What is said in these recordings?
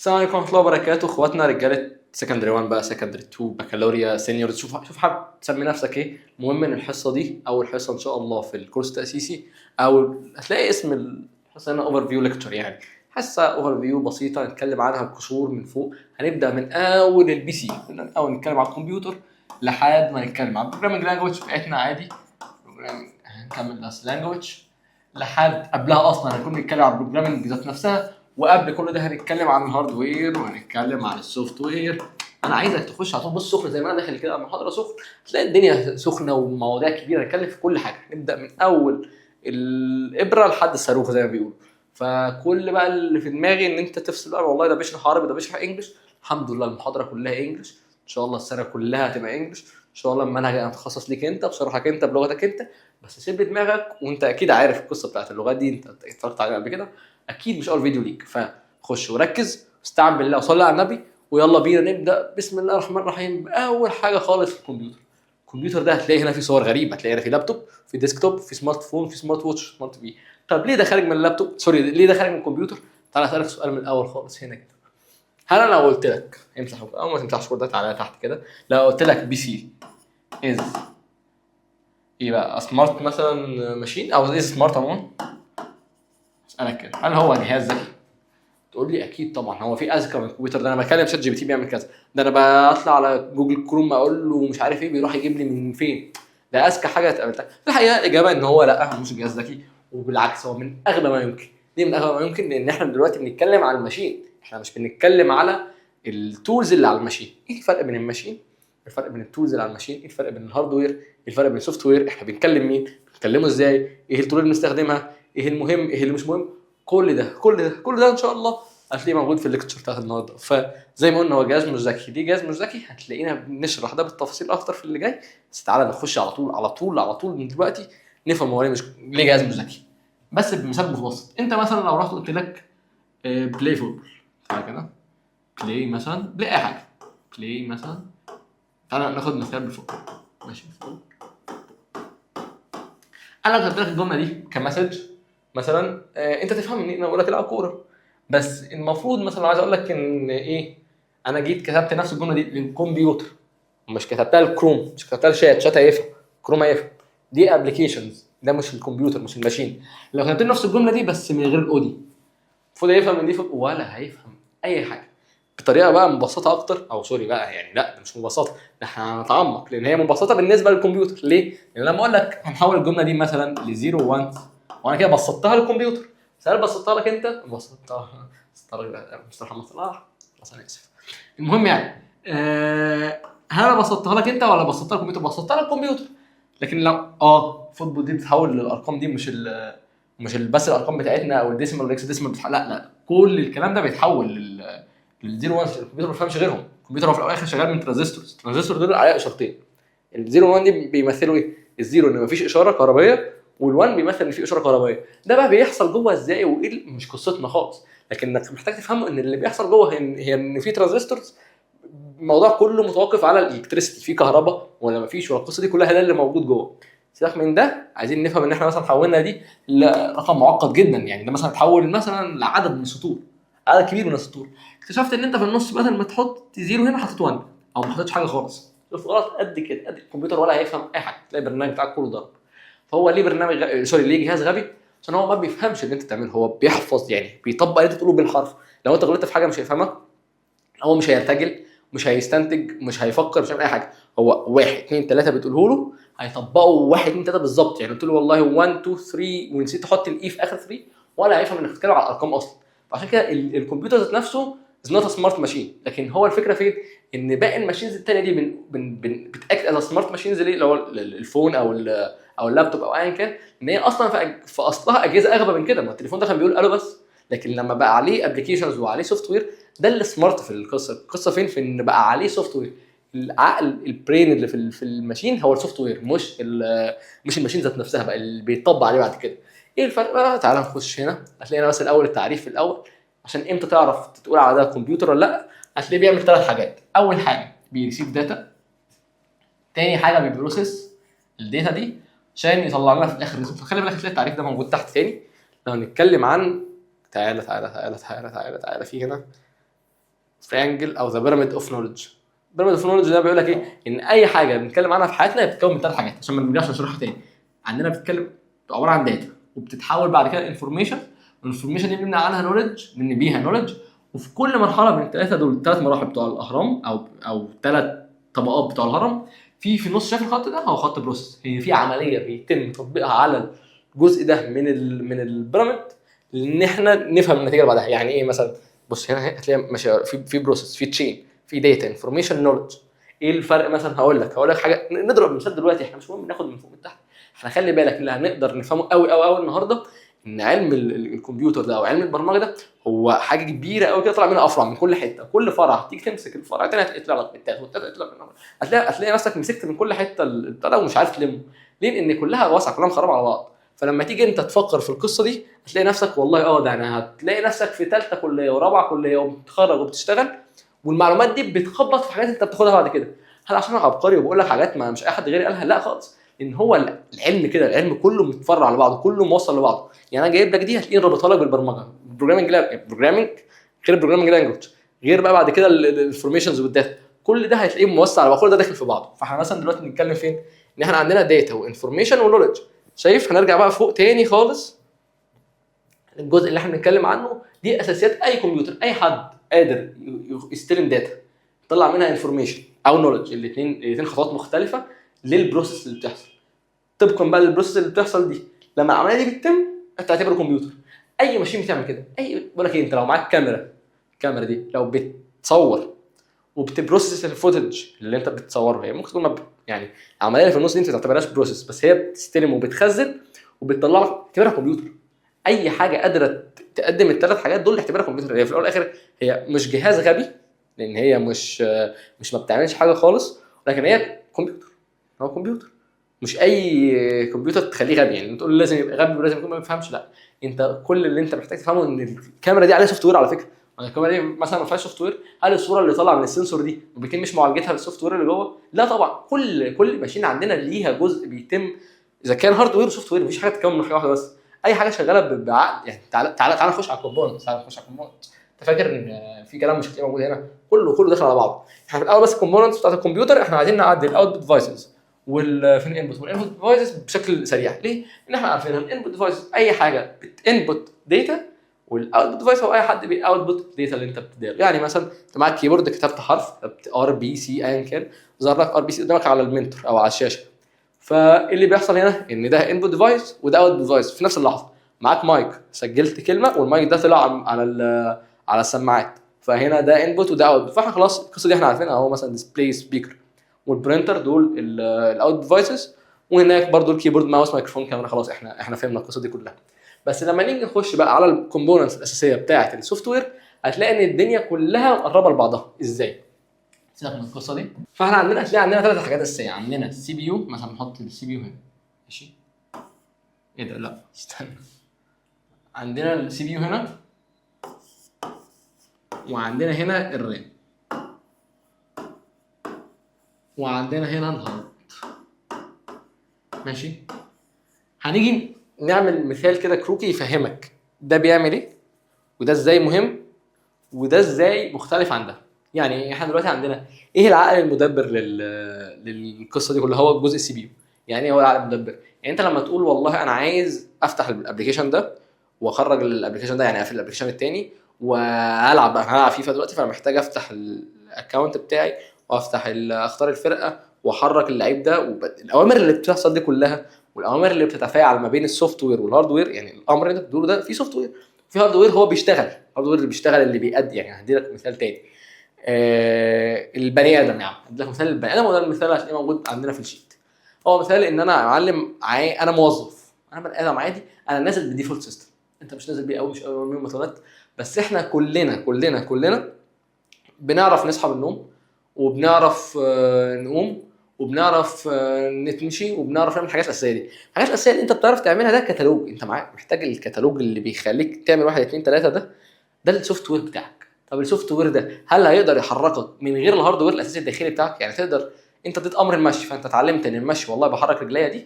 السلام عليكم ورحمة الله وبركاته. اخواتنا رجالة سكندري 1 بقى، سكندري 2، بكالوريا، سينيور، شوف حابب تسمي نفسك ايه. المهم ان الحصة دي اول حصة ان شاء الله في الكورس التأسيسي، او هتلاقي اسم الحصة هنا اوفر فيو ليكتشر، يعني حصة اوفر فيو بسيطة نتكلم عنها القشور من فوق. هنبدأ من اول البي سي، من اول نتكلم على الكمبيوتر لحد ما نتكلم على البروجرامينج لانجويج بتاعتنا عادي. هنكمل بس لانجويج لحد قبلها اصلا هنكون بنتكلم على البروجرامينج ذات نفسها، وقبل كل ده هنتكلم عن الهاردوير وهنتكلم عن السوفت وير. انا عايزك تخش على طول بص سخن، زي ما انا داخل كده المحاضره سخن، تلاقي الدنيا سخنه ومواضيع كبيره نتكلم في كل حاجه. نبدا من اول الابره لحد الصاروخ زي ما بيقولوا. فكل بقى اللي في دماغي ان انت تفصل بقى، والله ده بيشرح عربي ده بيشرح انجلش، الحمد لله المحاضره كلها انجلش، ان شاء الله السنه كلها هتبقى انجلش، ان شاء الله المنهج هيتخصص ليك انت بشرحك انت بلغتك انت. بس سيب لي دماغك، وانت اكيد عارف القصه بتاعت اللغات دي، انت اتفرجت عليها قبل كده اكيد، مش اول فيديو ليك. فخش وركز واستعن بالله وصلي على النبي، ويلا بينا نبدا. بسم الله الرحمن الرحيم. اول حاجه خالص الكمبيوتر. الكمبيوتر ده هتلاقي هنا في صور غريبه، هتلاقي هنا في لابتوب، في ديسكتوب، في سمارت فون، في سمارت ووتش، سمارت في. طب ليه ده خارج من اللابتوب؟ سوري، ليه ده خارج من الكمبيوتر؟ تعالى اسالك سؤال من الاول خالص هنا كده. هل انا لو قلت لك امسح او ما تمسحش ده، تعالى تحت كده، لو قلت لك بي سي از ايه بقى، سمارت مثلا ماشين، او از سمارت عموما، اسالك كده هل هو جهاز ذكي؟ تقول لي اكيد طبعا، هو في اذكى من الكمبيوتر ده. انا بكلم شات جي بي تي بيعمل كذا، ده انا بطلع على جوجل كروم اقول له مش عارف ايه بيروح يجيب لي من فين. ده اذكى حاجه اتقابلتها. في الحقيقه الاجابه ان هو لا، مش جهاز ذكي، وبالعكس هو من اغبى ما يمكن. ليه من اغبى ما يمكن؟ لان احنا دلوقتي بنتكلم على الماشين، احنا مش بنتكلم على التولز اللي على الماشين. ايه الفرق بين الماشين؟ الفرق بين التولز اللي على الماشين، ايه الفرق بين الهاردوير، ايه الفرق بين السوفت وير، احنا بنتكلم مين، بنتكلمه ازاي، ايه التول اللي بنستخدمها، ايه المهم ايه اللي مش مهم. كل ده ان شاء الله هتلاقيه موجود في الليكتشر بتاعت النهارده. فزي ما قلنا هو جهاز مش ذكي. ليه جهاز مش ذكي؟ هتلاقينا بنشرح ده بالتفاصيل اكتر في اللي جاي. بس تعالى نخش على طول من دلوقتي نفهم هو ليه جهاز مش ذكي. بس بمثال مبسط، انت مثلا لو رحت قلت لك بلاي فوتبول، تعالى كده بلاي مثلا، بلاي اي حاجه، بلاي مثلا، تعالى ناخد مثال بالفوتبول. ماشي فوتبول. انا لو كتبت لك الجمله دي كمسج مثلا، انت تفهم ان انا بقول لك العب كوره. بس المفروض مثلا عايز اقول لك ان ايه، انا جيت كتبت نفس الجمله دي للكمبيوتر، مش كتبتها للكروم، مش كتبتها لشات هيفهم، كروم هيفهم. دي ابلكيشنز، ده مش الكمبيوتر مش الماشين. لو كتبت نفس الجمله دي بس من غير الاودي، المفروض هيفهم ان دي ولا هيفهم اي حاجه. بطريقه بقى مبسطه اكتر، او سوري بقى يعني، لا ده مش مبسطه، ده احنا هنتعمق، لان هي مبسطه بالنسبه للكمبيوتر. ليه؟ لان لما اقول لك هنحول الجمله دي مثلا ل 0 1، وانا كده بسطتها للكمبيوتر. بس هل بسطتها لك انت؟ بسطتها لك مستر محمد صلاح، خلاص انا اسف. المهم يعني هل انا بسطتها لك انت ولا بسطتها للكمبيوتر؟ بسطتها للكمبيوتر. لكن لو فوتبول دي بتتحول للارقام دي، مش بس الارقام بتاعتنا او الديسيمال والاكس ديسيمال لا، كل الكلام ده بيتحول للزيرو 1. الكمبيوتر ما بيفهمش غيرهم، الكمبيوتر هو في الاخر شغال من ترانزستورز، الترانزستور دول عليها اشارتين. الزيرو 1 دي بيمثلوا ايه؟ الزيرو ان مفيش اشاره كهربائيه، وال1 بيمثل ان في اشاره كهربائيه. ده بقى بيحصل جوه ازاي وايه مش قصتنا خالص، لكن انك محتاج تفهمه ان اللي بيحصل جوه هي ان في ترانزستورز. الموضوع كله متوقف على الالكتريسيتي، في كهرباء ولا مفيش، والقصه دي كلها ده اللي موجود جوه. سيبك من ده، عايزين نفهم ان احنا مثلا حولنا دي لرقم معقد جدا. يعني ده مثلا تحول مثلا لعدد من السطور، عدد كبير من السطور. اكتشفت ان انت في النص بدل ما تحط زيرو هنا حطيت 1، او ما حطيتش حاجه خالص. شوف غلط قد كده، قد الكمبيوتر ولا هيفهم اي حاجه، تلاقي البرنامج بتاعك كله ضرب. فهو ليه برنامج سوري، ليه جهاز غبي؟ عشان هو ما بيفهمش اللي انت بتعمله، هو بيحفظ، يعني بيطبق اللي انت تقوله بالحرف. لو انت غلطت في حاجه مش هيفهمك، هو مش هيرتجل، مش هيستنتج، مش هيفكر، مش هيعمل اي حاجه. هو 1 2 3 بتقوله له هيطبقه 1 2 3 بالظبط. يعني قلت له والله 1 2 3 ونسيت تحط الاي في اخر 3، ولا هيفهم انك بتتكلم على الارقام اصلا. فعشان كده الكمبيوتر ذات نفسه از نوت سمارت ماشين. لكن هو الفكره فين؟ ان باقي الماشينز الثانيه دي بتاكت از سمارت ماشينز. ليه؟ اللي هو الفون او اللابتوب او ايا كان، ان هي اصلا في اصلها اجهزه اغبى من كده. ما التليفون ده كان بيقول الو بس، لكن لما بقى عليه ابلكيشنز وعليه سوفت وير، ده اللي سمارت في القصه فين؟ في ان بقى عليه سوفت وير. العقل البرين اللي في الماشين هو السوفت وير، مش الماشين ذات نفسها بقى اللي بيطبق عليه بعد كده. ايه الفرق بقى؟ تعال نخش هنا. هتلاقينا بس الاول التعريف في الاول، عشان امتى تعرف تقول على ده كمبيوتر ولا لا. هتلاقيه بيعمل 3 حاجات. اول حاجه بيريسيف داتا، تاني حاجه بيبروسيس الداتا دي عشان يطلع لنا في الاخر ريزلت. خلي بالك هتلاقي التعريف ده موجود تحت تاني. لو هنتكلم عن تعالى في هنا تريانجل او ذا بيراميد اوف نولج. بيراميد اوف نولج ده بيقول لك ايه؟ ان اي حاجه بنتكلم عنها في حياتنا بتتكون من 3 حاجات، عشان ما نرجعش نشرحها تاني. عندنا بتتكلم عباره عن داتا، وبتتحول بعد كده انفورميشن، والانفورميشن دي بنبني عنها نولج، بنبني بيها نولج. وفي كل مرحله من الثلاثه دول، الثلاث مراحل بتوع الاهرام او 3 طبقات بتوع الهرم، في النص شايف الخط ده هو خط بروسيس. هي في عمليه بيتم تطبيقها على الجزء ده من البيراميد، ان احنا نفهم النتيجه اللي بعدها. يعني ايه مثلا؟ بص هنا هتلاقي ماشي في بروسيس، في تشين، في داتا، انفورميشن، نولج. ايه الفرق مثلا؟ هقول لك حاجه، نضرب مثال دلوقتي. احنا مش مهم ناخد من فوق من تحت، احنا خلي بالك اللي هنقدر نفهمه قوي قوي قوي النهارده، ان علم الكمبيوتر ده او علم البرمجه ده هو حاجه كبيره قوي كده، طالع منها افرع من كل حته. كل فرع تيجي تمسك الفرع الثاني هتطلع لك بالتالت والتالت هيطلع لك، هتلاقي نفسك مسكت من كل حته البتاع ده ومش عارف تلمه. ليه؟ لان كلها واسعه، كلها مخربه على بعض. فلما تيجي انت تفكر في القصه دي هتلاقي نفسك والله ده انا هتلاقي نفسك في ثالثه كليه ورابعه كليه وبتتخرج وبتشتغل، والمعلومات دي بتخبط في حاجات انت بتاخدها بعد كده. هل عشان انا عبقري وبقول لك حاجات ما مش اي حد غيري قالها؟ لا خالص. ان هو العلم كده، العلم كله متفرع على بعضه، كله موصل لبعضه. يعني انا جايب لك دي هتلاقيني رابطها لك بالبرمجه، البروجرامنج غير البروجرامنج لانجوج، غير بقى بعد كده الانفورميشنز والداتا، كل ده هتلاقيه موسع على بعض، كل ده داخل في بعضه. فاحنا مثلا دلوقتي بنتكلم فين؟ ان احنا عندنا داتا وانفورميشن ونولج. شايف؟ هنرجع بقى فوق تاني خالص، الجزء اللي احنا بنتكلم عنه دي اساسيات اي كمبيوتر. اي حد قادر يستلم داتا يطلع منها انفورميشن او نولج، الاثنين خطوات مختلفه للبروسيس اللي بتحصل. طبقا بقى للبروسيس اللي بتحصل دي، لما العمليه دي بتتم انت تعتبره كمبيوتر. اي ماشين بتعمل كده. بقول لك ايه، انت لو معاك الكاميرا دي لو بتصور وبتبروسيس الفوتج اللي انت بتصوره، هي ممكن تكون يعني العمليه اللي في النص دي انت ما تعتبرهاش بروسيس، بس هي بتستلم وبتخزن وبتطلع لك، تعتبرها كمبيوتر. اي حاجه قادره تقدم الثلاث حاجات دول اعتبرها كمبيوتر. هي في الاول والاخر هي مش جهاز غبي، لان هي مش ما بتعملش حاجه خالص، لكن هي كمبيوتر. هو كمبيوتر، مش اي كمبيوتر تخليه غبي. يعني تقول لازم يبقى غبي ولازم يكون ما بيفهمش، لا. انت كل اللي انت محتاج تفهمه ان الكاميرا دي عليها سوفت وير على فكره. الكاميرا دي مثلا ما فيهاش سوفت وير، هل الصوره اللي طالعه من السنسور دي ما بيتمش معالجتها بالسوفت وير اللي جوه؟ لا طبعا. كل ماشين عندنا ليها جزء بيتم، اذا كان هاردوير وسوفت وير، مفيش حاجه تتكون من حاجه واحده بس. اي حاجه شغاله بعقد. يعني تعالى نخش على الكومبوننتس. انت فاكر ان في كلام مش هتلاقيه موجود هنا؟ كله داخل على بعضه. احنا في الاول بس الكومبوننتس بتاعت الكمبيوتر احنا عايزين نعدل الاوتبوت ديفايسز فين الانبوت والانبوت ديفايسز بشكل سريع. ليه؟ ان احنا عارفين الانبوت ديفايس اي حاجه بتنبوت داتا، والاوتبوت ديفايس هو اي حد بيأوتبوت داتا اللي انت بتديله. يعني مثلا انت معاك كيبورد، كتبت حرف، كتبت RBC ايا كان، ظهر لك RBC قدامك على المنتور او على الشاشه. فاللي بيحصل هنا ان ده انبوت ديفايس وده اوت ديفايس في نفس اللحظه. معاك مايك، سجلت كلمه والمايك ده طلع على السماعات، فهنا ده انبوت وده اوت. فاحنا خلاص القصه دي احنا عارفينها اهو. مثلا ديسبلاي، سبيكر والبرينتر دول الاوت ديفايسز، وهناك برضو الكيبورد، ماوس، ميكروفون، كاميرا. خلاص احنا فهمنا القصه دي كلها. بس لما نيجي نخش بقى على الكومبوننتس الاساسيه بتاعه السوفت وير، هتلاقي ان الدنيا كلها مقربه لبعضها. ازاي؟ سيبك من القصه دي. فاحنا هتلاقي عندنا 3 حاجات اساسيه. عندنا السي بي يو، مثلا نحط السي بي يو هنا. ماشي؟ ايه ده؟ لا استنى. عندنا السي بي يو هنا، وعندنا هنا الرام، وعندنا هنا الهارد. ماشي؟ هنيجي نعمل مثال كده كروكي يفهمك ده بيعمل ايه، وده ازاي مهم، وده ازاي مختلف عن ده. يعني احنا دلوقتي عندنا ايه العقل المدبر للقصه دي كلها؟ هو جزء السي بي يو. يعني ايه هو العقل المدبر؟ يعني انت لما تقول والله انا عايز افتح الابلكيشن ده واخرج الابلكيشن ده، يعني اقفل الابلكيشن التاني هلعب فيفا دلوقتي، فانا محتاج افتح الاكونت بتاعي وافتح اختار الفرقه واحرك اللعيب ده، الاوامر اللي بتحصل دي كلها والاوامر اللي بتتفاعل ما بين السوفت وير والهاردوير. يعني الامر اللي انت بتقوله ده في سوفت وير، في هاردوير هو بيشتغل، الهاردوير اللي بيشتغل اللي بيأدي. يعني هدي لك مثال تاني، البني ادم. يعني هدي لك مثال البني ادم، وده المثال اللي هتلاقيه موجود عندنا في الشيت. هو مثال ان انا معلم انا موظف، انا بني ادم عادي، انا نازل بالديفولت سيستم، انت مش نازل بيه قوي، مش قوي من مثلات. بس احنا كلنا بنعرف نصحى من النوم، وبنعرف نقوم، وبنعرف نتمشي، وبنعرف نعمل الحاجات الاساسيه دي. الحاجات الاساسيه اللي انت بتعرف تعملها ده كتالوج، انت معاك محتاج الكتالوج اللي بيخليك تعمل 1 2 3. ده السوفت وير بتاعك. طب السوفت وير ده هل هيقدر يحركك من غير الهاردوير الاساسي الداخلي بتاعك؟ يعني تقدر انت اديت امر المشي، فانت اتعلمت ان المشي والله بحرك رجليا دي،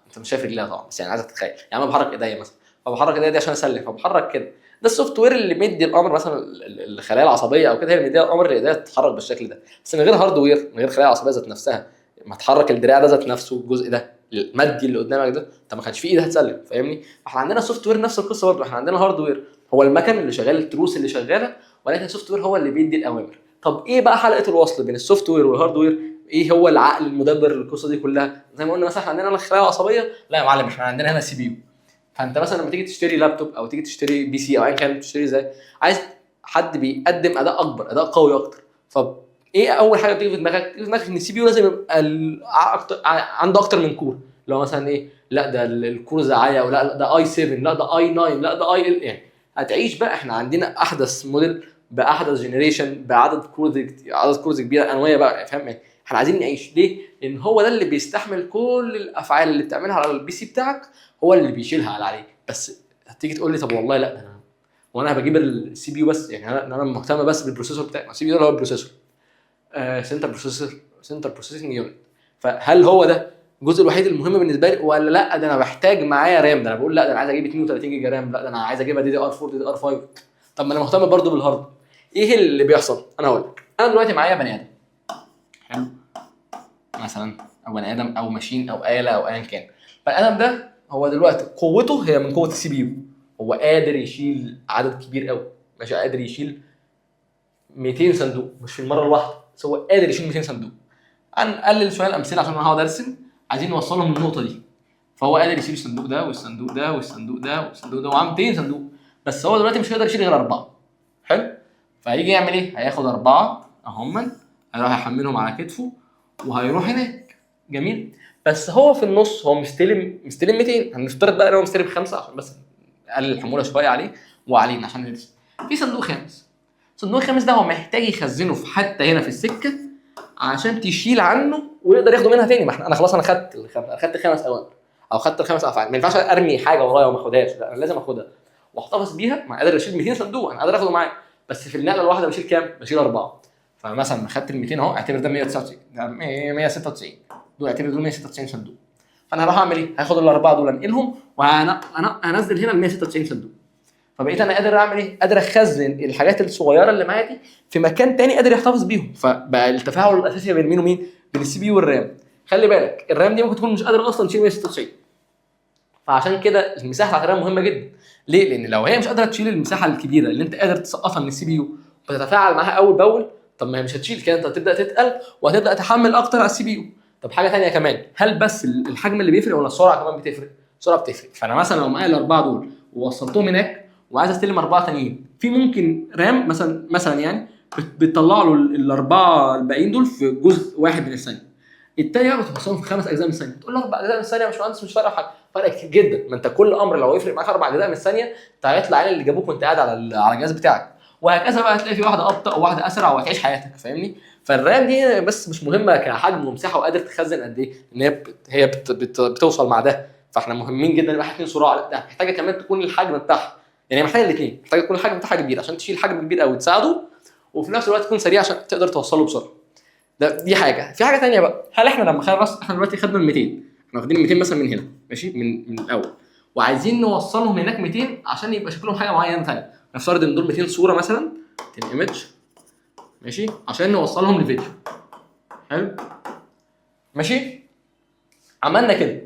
انت مش شايف رجليها طبعا، بس يعني عايزك تتخيل. يعني انا بحرك ايديا مثلا، فبحرك ايديا دي عشان اسلم، فبحرك كده. ده السوفت وير اللي مدي الامر مثلا الخلايا العصبيه او كده، هي اللي مديها الامر اللي ايديها تتحرك بالشكل ده، بس من غير هاردوير، من غير خلايا عصبيه ذات نفسها ما تحرك الدراع ده ذات نفسه، الجزء ده المادي اللي قدامك ده، انت ما كانش في ايد هتسلم، فاهمني؟ احنا عندنا سوفت وير نفس القصه برضه، احنا عندنا هاردوير هو المكن اللي شغال، التروس اللي شغاله، ولكن السوفت وير هو اللي بيدي الاوامر. طب ايه بقى حلقه الوصل بين السوفت وير والهاردوير؟ ايه هو العقل المدبر للقصه دي كلها؟ زي ما قلنا مثلا احنا عندنا الخلايا العصبيه، لا يا معلم احنا عندنا هنا سي بي يو. فانت مثلا لما تيجي تشتري لابتوب او تيجي تشتري بي سي او ايا كان تشتري ازاي، عايز حد بيقدم اداء اكبر، اداء قوي اكتر. ايه اول حاجه بتيجي في دماغك؟ بتيجي في دماغك ان السي بي يو لازم يبقى عنده اكتر من كور، لو مثلا ايه، لا ده الكور زعايا، ولا ده اي 7، لا ده اي 9، لا ده اي ال، يعني هتعيش بقى احنا عندنا احدث موديل باحدث جنريشن بعدد كورز، عدد كورز كبيره انويه بقى، فاهم يعني؟ احنا عايزين نعيش ليه؟ لان هو ده اللي بيستحمل كل الافعال اللي بتعملها على البي سي بتاعك، هو اللي بيشيلها عليه. بس هتيجي تقول لي طب والله لا انا، وانا بجيب السي بي يو بس، يعني انا مهتم بس بالبروسيسور بتاعي، السي بي يو اللي هو البروسيسور، سنتر بروسيسنج يونت، فهل هو ده الجزء الوحيد المهم بالنسبه لي، ولا لا ده انا بحتاج معايا رام؟ ده انا بقول لا ده انا عايز اجيب 32 جيجا رام، لا ده انا عايز اجيبها دي دي ار 4 دي دي ار 5. طب ما انا مهتم برضو بالهارد. ايه اللي بيحصل؟ انا هقول لك. انا دلوقتي معايا بني ادم حلو مثلا، او بني ادم او ماشين او اله او ايا كان. البني ادم ده هو دلوقتي قوته هي من قوه السي بي يو، هو قادر يشيل عدد كبير قوي، ماشي، قادر يشيل 200 صندوق مش في المره الواحده، بس هو قادر يشيل 200 صندوق. هنقلل شويه الامثله عشان انا هقعد ارسم، عايزين نوصلهم من النقطه دي. فهو قادر يشيل الصندوق ده والصندوق ده والصندوق ده والصندوق ده، وعم 200 صندوق، بس هو دلوقتي مش هيقدر يشيل غير 4. حلو. فهيجي يعمل ايه؟ هياخد 4 اهم، هيروح يحملهم على كتفه وهيروح هناك. جميل. بس هو في النص هو مستلم 200، هنفترض بقى ان هو مستلم 5 عشان بس نقلل الحموله شويه عليه وعلينا عشان نرسم. في صندوق خامس، الصندوق الخامس ده هو محتاج يخزنه في حته هنا في السكه عشان تشيل عنه ويقدر ياخده منها تاني. ما انا خلاص انا خدت 5 اوامر او خدت ال5 افعال، ما ينفعش ارمي حاجه ورايا وما اخدهاش، لا انا لازم اخدها واحتفظ بيها. ما قادر اشيل 200 صندوق، انا قادر اخده معايا، بس في النقله الواحده بشيل كام؟ بشيل 4. فمثلا خدت ال 200 اهو، اعتبر ده 199، ده 196، دول اعتبر دول 196 صندوق. فانا هروح اعمل ايه؟ هاخد الاربعه دول انقلهم وهنزل هنا ال 196 صندوق. فبقيت انا قادر اعمل ايه؟ قادر اخزن الحاجات الصغيره اللي معايا دي في مكان تاني قادر يحتفظ بيهم. فبقى التفاعل الاساسي بين مين ومين؟ بين السي بي يو والرام. خلي بالك الرام دي ممكن تكون مش قادره اصلا تشيل 196، فعشان كده المساحه بتاعت الرام مهمه جدا. ليه؟ لان لو هي مش قادره تشيل المساحه الكبيره اللي انت قادر تسقطها من السي بي يو وتتفاعل معاها اول باول، طب ما هي مش هتشيل كده، انت هتبدا تتقل وهتبدا تحمل اكتر على السي بي يو. طب حاجه ثانيه كمان، هل بس الحجم اللي بيفرق ولا السرعه كمان بتفرق؟ السرعه بتفرق. فانا مثلا لو معايا الاربعه دول ووصلتهم هناك وعايز استلم 4 تانيين، في ممكن رام مثلا يعني بتطلع له الاربعه الباقيين دول في جزء واحد من الثانيه، التاني بقى بتوصلهم في 5 اجزاء من الثانيه. تقول له 4 اجزاء من الثانيه يا باشمهندس مش فارقه حاجه، فرق كتير جدا. ما انت كل امر لو يفرق معاك 4 اجزاء من الثانيه، انت هيطلع عين اللي جابوك وانت قاعد على الجهاز بتاعك، وهكذا بقى هتلاقي في واحده ابطا وواحده اسرع وهتعيش حياتك، فاهمني؟ فالرام دي بس مش مهمه كحجم ومساحه وقادر تخزن قد ايه، ان هي بتوصل مع ده. فاحنا مهمين جدا يبقى احنا صراع، لا محتاجه كمان تكون الحجم بتاعها، يعني محتاجه الاثنين، محتاجه تكون الحجم بتاعها كبير عشان تشيل حجم كبير قوي تساعده، وفي نفس الوقت تكون سريع عشان تقدر توصله بسرعه. دي حاجه. في حاجه ثانيه بقى، هل احنا لما خلاص احنا دلوقتي خدنا ال 200، احنا واخدين 200 مثلا من هنا ماشي، من الاول، وعايزين نوصلهم هناك 200 عشان يبقى شكلهم حاجه معينه ثانيه. نفترض ان دول 200 صوره مثلا، 200 ايمج ماشي، عشان نوصلهم لفيديو. حلو ماشي، عملنا كده.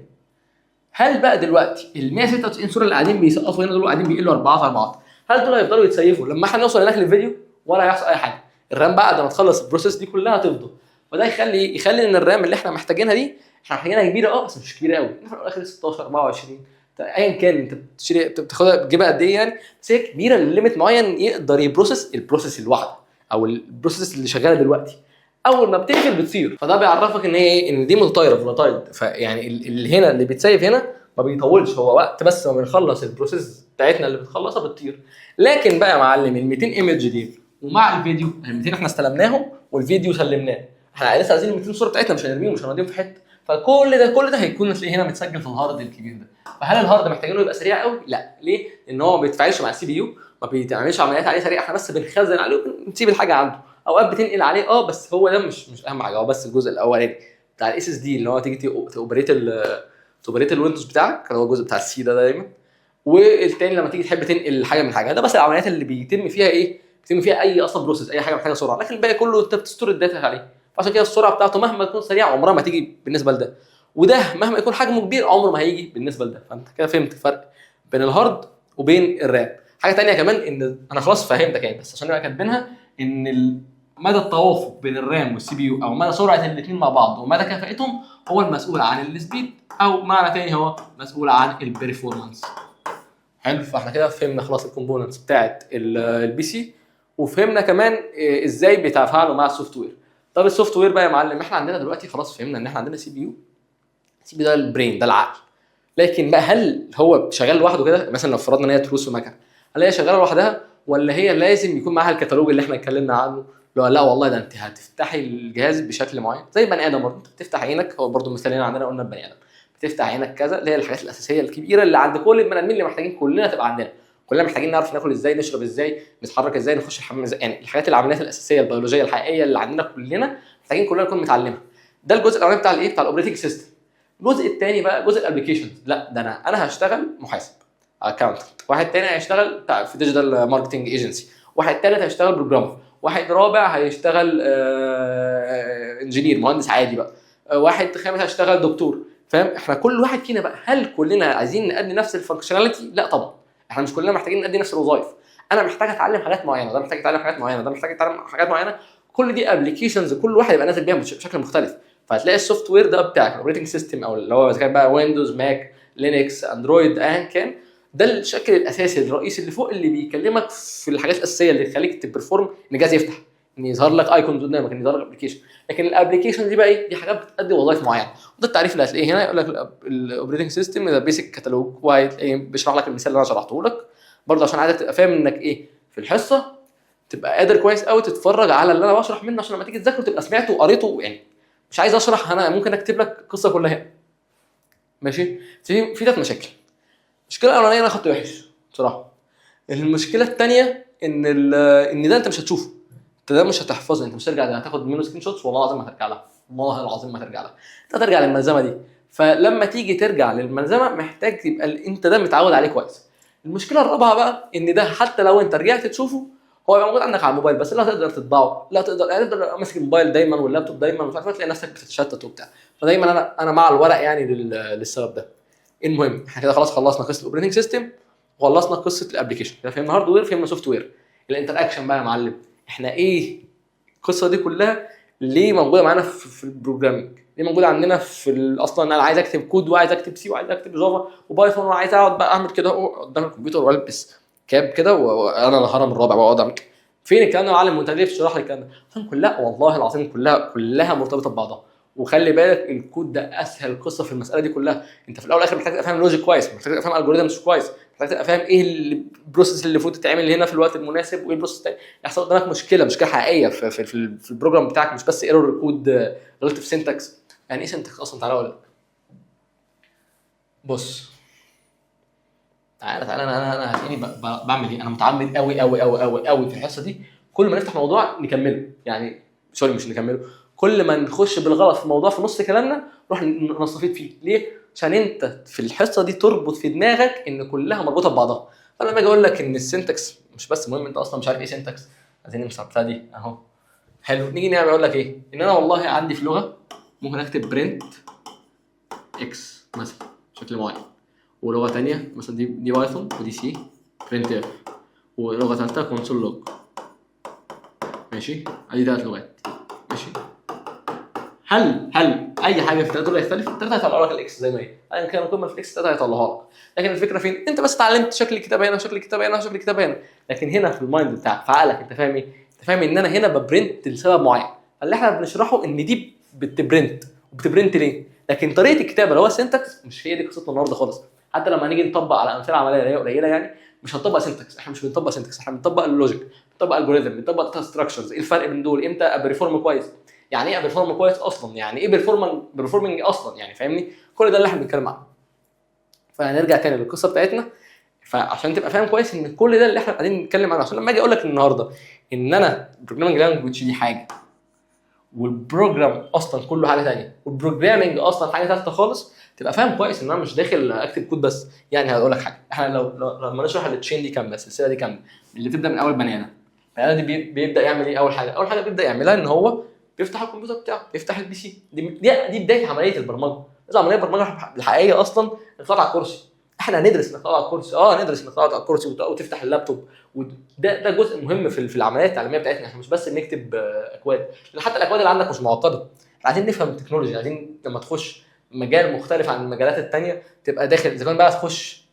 هل بقى دلوقتي ال 196 صوره اللي قاعدين بيسقطوا هنا دول قاعدين بيقلوا 4 في 4، هل دول هيفضلوا يتسيفوا لما احنا نوصل هناك للفيديو ولا هيحصل اي حاجه؟ الرام بعد ما تخلص البروسيس دي كلها هتفضل، وده يخلي ان الرام اللي احنا محتاجينها دي احنا محتاجينها كبيره بس مش كبيره قوي، في الاخر 16 24 ايا كان انت بتشتري بتاخدها بتجيبها قد ايه يعني، بس هي كبيره لليميت معين يقدر يبروسس البروسيس الواحده او البروسيس اللي شغاله دلوقتي. اول ما بتقفل بتطير، فده بيعرفك ان هي ايه، ان دي متطايره فولاتايل. فيعني اللي هنا اللي بيتسيف هنا ما بيطولش، هو وقت بس ما بنخلص البروسيس بتاعتنا اللي بتخلصها بتطير. لكن بقى يا معلم ال 200 ايمج دي ومع الفيديو، ال 200 احنا استلمناهم والفيديو سلمناه، احنا لسه عايزين ال 200 صوره بتاعتنا، مش هنرميهم مش هنوديهم في حته، فكل ده هيكون تلاقيه هنا متسجل في الهارد الكبير ده. فهل الهارد محتاجينه يبقى سريع قوي؟ لا. ليه؟ لان هو ما بيتفاعلش مع السي بي يو، ما بيتعملش عمليات عليه سريعه، احنا بس بنخزن عليه وبنسيب الحاجه عنده. اوقات بتنقل عليه بس هو ده مش اهم حاجه، هو بس الجزء الاولاني بتاع الاس اس دي اللي هو تيجي توبريت الويندوز بتاعك، اللي هو الجزء بتاع السي ده دايما، والتاني لما تيجي تحب تنقل حاجه من حاجه. ده بس العمليات اللي بيتم فيها ايه، بيتم فيها اي اصلا بروسيس، اي حاجه محتاجه سرعه، لكن الباقي كله انت بتستور الداتا عليه. فعشان كده السرعه بتاعته مهما تكون سريعه عمرها ما تيجي بالنسبه لده، وده مهما يكون حجمه كبير عمره ما هيجي بالنسبه لده. فانت كده فهمت الفرق بين الهارد وبين الرام. حاجه تانية كمان، ان انا خلاص فهمتك يعني، بس عشان نبقى كاتبينها، ان مدى التوافق بين الرام والسي بي يو، او مدى سرعه الاثنين مع بعض ومدى كفاءتهم، هو المسؤول عن السبيد، او معنى تاني هو مسؤول عن البرفورمانس. حلو. فاحنا كده فهمنا خلاص الكومبوننتس بتاعت البي سي، وفهمنا كمان ازاي بيتفاعلوا مع السوفت وير. طب السوفت وير بقى يا معلم، احنا عندنا دلوقتي خلاص فهمنا ان احنا عندنا سي بي يو. السي بي ده البرين، ده العقل. لكن بقى هل هو شغال لوحده كده؟ مثلا لو فرضنا ان هي تروس ومكنه، هل هي شغاله لوحدها ولا هي لازم يكون معاها الكتالوج اللي احنا اتكلمنا عنه؟ لا والله، ده انت هتفتحي الجهاز بشكل معين زي بني ادم برضه. انت بتفتح عينك، هو برضه مثال هنا عندنا قلنا البني ادم بتفتح عينك كذا، اللي هي الحاجات الاساسيه الكبيره اللي عند كل البني ادمين، اللي محتاجين كلنا تبقى عندنا. كلنا محتاجين نعرف ناكل ازاي، نشرب ازاي، نتحرك ازاي، نخش الحمام ازاي، يعني الحاجات العمليات الاساسيه البيولوجيه الحقيقيه اللي عندنا كلنا محتاجين كلنا نكون متعلمها. ده الجزء الاولاني بتاع الايه، بتاع الاوبريتنج سيستم. الجزء الثاني بقى جزء الابلكيشنز. لا ده انا هشتغل محاسب اكاونتنت، واحد تاني هيشتغل في ديجيتال ماركتنج ايجنسي، واحد ثالث هيشتغل بروجرامر، واحد رابع هيشتغل انجينير مهندس عادي بقى، واحد خامس هيشتغل دكتور. فاهم؟ احنا كل واحد فينا بقى، هل كلنا عايزين نأدي نفس الفانكشناليتي؟ لا طبعا، احنا مش كلنا محتاجين نأدي نفس الوظائف. انا محتاج اتعلم حاجات معينه، ده محتاج يتعلم حاجات معينه، ده محتاج يتعلم حاجات معينه. كل دي ابلكيشنز كل واحد يبقى نازل بيها بشكل مختلف. فهتلاقي السوفت وير ده بتاعك الاوبريتنج سيستم، او اللي هو اذا كان بقى ويندوز، ماك، لينكس، اندرويد، ايا كان، ده الشكل الاساسي الرئيسي اللي فوق، اللي بيكلمك في الحاجات الاساسيه اللي تخليك تبرفورم، ان الجهاز يفتح، ان يظهر لك ايكون قدامك، ان يظهر لك ابلكيشن. لكن الابلكيشن دي بقى ايه؟ دي حاجات بتأدي وظائف معينه. وده التعريف اللي هتلاقيه هنا، يقول لك الاوبريتنج سيستم ده بيسك كتالوج، وهتلاقيه بيشرح لك المثال اللي انا شرحته لك برضه، عشان عايزك تبقى فاهم انك ايه في الحصه، تبقى قادر كويس قوي تتفرج على اللي انا بشرح منه، عشان لما تيجي تذاكره تبقى سمعته وقريته. يعني مش عايز اشرح، انا ممكن اكتب لك القصه كلها. ماشي. في ثلاث مشاكل. المشكله الاولانيه انا خدته وحش بصراحه. المشكله الثانيه ان ده انت مش هتشوفه، انت ده مش هتحفظه، انت مش هترجع هتاخد منه سكرين شوتس، والله العظيم ما هترجع لها، والله العظيم ما هترجع لها. انت هترجع للملزمه دي. فلما تيجي ترجع للملزمه محتاج تبقى انت ده متعود عليه كويس. المشكله الرابعه بقى، ان ده حتى لو انت رجعت تشوفه هو يبقى موجود عندك على الموبايل بس، لا تقدر تطبعه، لا تقدر يعني تقدر ماسك الموبايل دايما واللابتوب دايما، مش عارف، تلاقي نفسك بتتشتت وبتاع. فدايما انا مع الورق يعني للسبب ده. المهم احنا كده خلاص خلصنا قصه الاوبريتنج سيستم، وخلصنا قصه الابلكيشن. كده فهمنا هاردوير، فهمنا سوفت وير. الانتر اكشن بقى يا معلم، احنا ايه القصه دي كلها ليه موجوده معانا في البروجرامينج؟ ليه موجوده عندنا في اصلا انا عايز اكتب كود، وعايز اكتب سي، وعايز اكتب جافا وبايثون، وعايز اقعد بقى اعمل كده قدام الكمبيوتر والبس كاب كده وانا الهرم الرابع واقعد اعمل. فين الكلام ده يا معلم؟ وانت ليه بتشرح لي الكلام ده؟ عشان كلها والله العظيم كلها مرتبطه ببعضها. وخلي بالك الكود ده اسهل قصه في المساله دي كلها. انت في الاول والاخر محتاج تبقى فاهم لوجيك كويس، محتاج تبقى فاهم الجوريزمز كويس، محتاج تبقى فاهم ايه البروسيس اللي المفروض تتعمل هنا في الوقت المناسب، وايه البروسيس الثاني يحصل قدامك مشكله حقيقيه في البروجرام بتاعك، مش بس ايرور كود غلطت في سينتاكس. يعني ايه سينتاكس اصلا؟ تعالى اقول لك. بص تعالى انا هتلاقيني بعمل ايه. انا متعمد قوي قوي قوي قوي قوي في الحصه دي، كل ما نفتح موضوع نكمله، يعني سوري مش نكمله، كل ما نخش بالغلط في موضوع في نص كلامنا نروح نستفيد فيه. ليه؟ عشان انت في الحصه دي تربط في دماغك ان كلها مربوطه ببعضها. فلما اجي اقول لك ان السنتكس مش بس مهم، انت اصلا مش عارف ايه سنتكس، عايزين نمسح دي اهو. حلو. نيجي نعمل اقول لك ايه، ان انا والله عندي في لغه ممكن اكتب برنت اكس مثلا بشكل معين، ولغه ثانيه مثلا دي بايثون، ودي سي برنت اف، ولغه ثالثه كونسول لوج. ماشي، ادي ثلاث لغات. ماشي. هل اي حاجه في الثلاثه دول هيختلف؟ الثلاثه هيطلعوا لك الاكس زي ما هي، ايا كان قيمه في الاكس الثلاثه هيطلعوها لك. لكن الفكره فين؟ انت بس اتعلمت شكل الكتاب هنا وشكل الكتاب هنا وشكل الكتاب هنا، لكن هنا في المايند بتاعك في عقلك انت فاهم ايه؟ انت فاهم ان انا هنا ببرنت لسبب معين. اللي احنا بنشرحه ان دي بتبرنت، وبتبرنت ليه؟ لكن طريقه الكتابه اللي هو السنتكس مش هي دي قصتنا النهارده خالص. حتى لما نيجي نطبق على امثله عمليه قليله يعني، مش هنطبق سنتكس، احنا مش بنطبق سنتكس، احنا بنطبق اللوجيك، بنطبق الجوريزم، بنطبق داتا ستراكشرز. ايه الفرق بين دول؟ امتى ابقى ريفورم كويس؟ يعني ايه بيرفورم كويس اصلا؟ يعني ايه بيرفورمنج اصلا؟ يعني فاهمني؟ كل ده اللي احنا بنتكلم عنه. فهنرجع تاني للقصه بتاعتنا، فعشان تبقى فاهم كويس ان كل ده اللي احنا قاعدين نتكلم عنه، عشان لما اجي اقول لك النهارده ان انا البروجرامنج لانجويج دي حاجه، والبروجرام اصلا كله حاجه ثانيه، والبروجرامنج اصلا حاجه ثالثه خالص، تبقى فاهم كويس ان انا مش داخل اكتب كود بس. يعني هقول لك حاجه، احنا لما نشرح التشين دي كامله، السلسله دي كامله اللي بتبدا من اول بني ادم، البني ادم دي بيبدا يعمل ايه؟ اول حاجه بيبدا يعملها ان هو بيفتح الكمبيوتر بتاعه، بيفتح البي سي. دي بدايه عمليه البرمجه. بس عمليه البرمجه الحقيقيه اصلا انك تقعد على الكرسي. احنا هندرس انك تقعد على الكرسي، ندرس انك تقعد على الكرسي وتفتح اللابتوب، وده جزء مهم في العمليه التعليميه بتاعتنا. احنا مش بس بنكتب اكواد، لان حتى الاكواد اللي عندك مش معقده. احنا عايزين نفهم التكنولوجيا، عايزين لما تخش مجال مختلف عن المجالات الثانيه تبقى داخل. اذا كان بقى تخش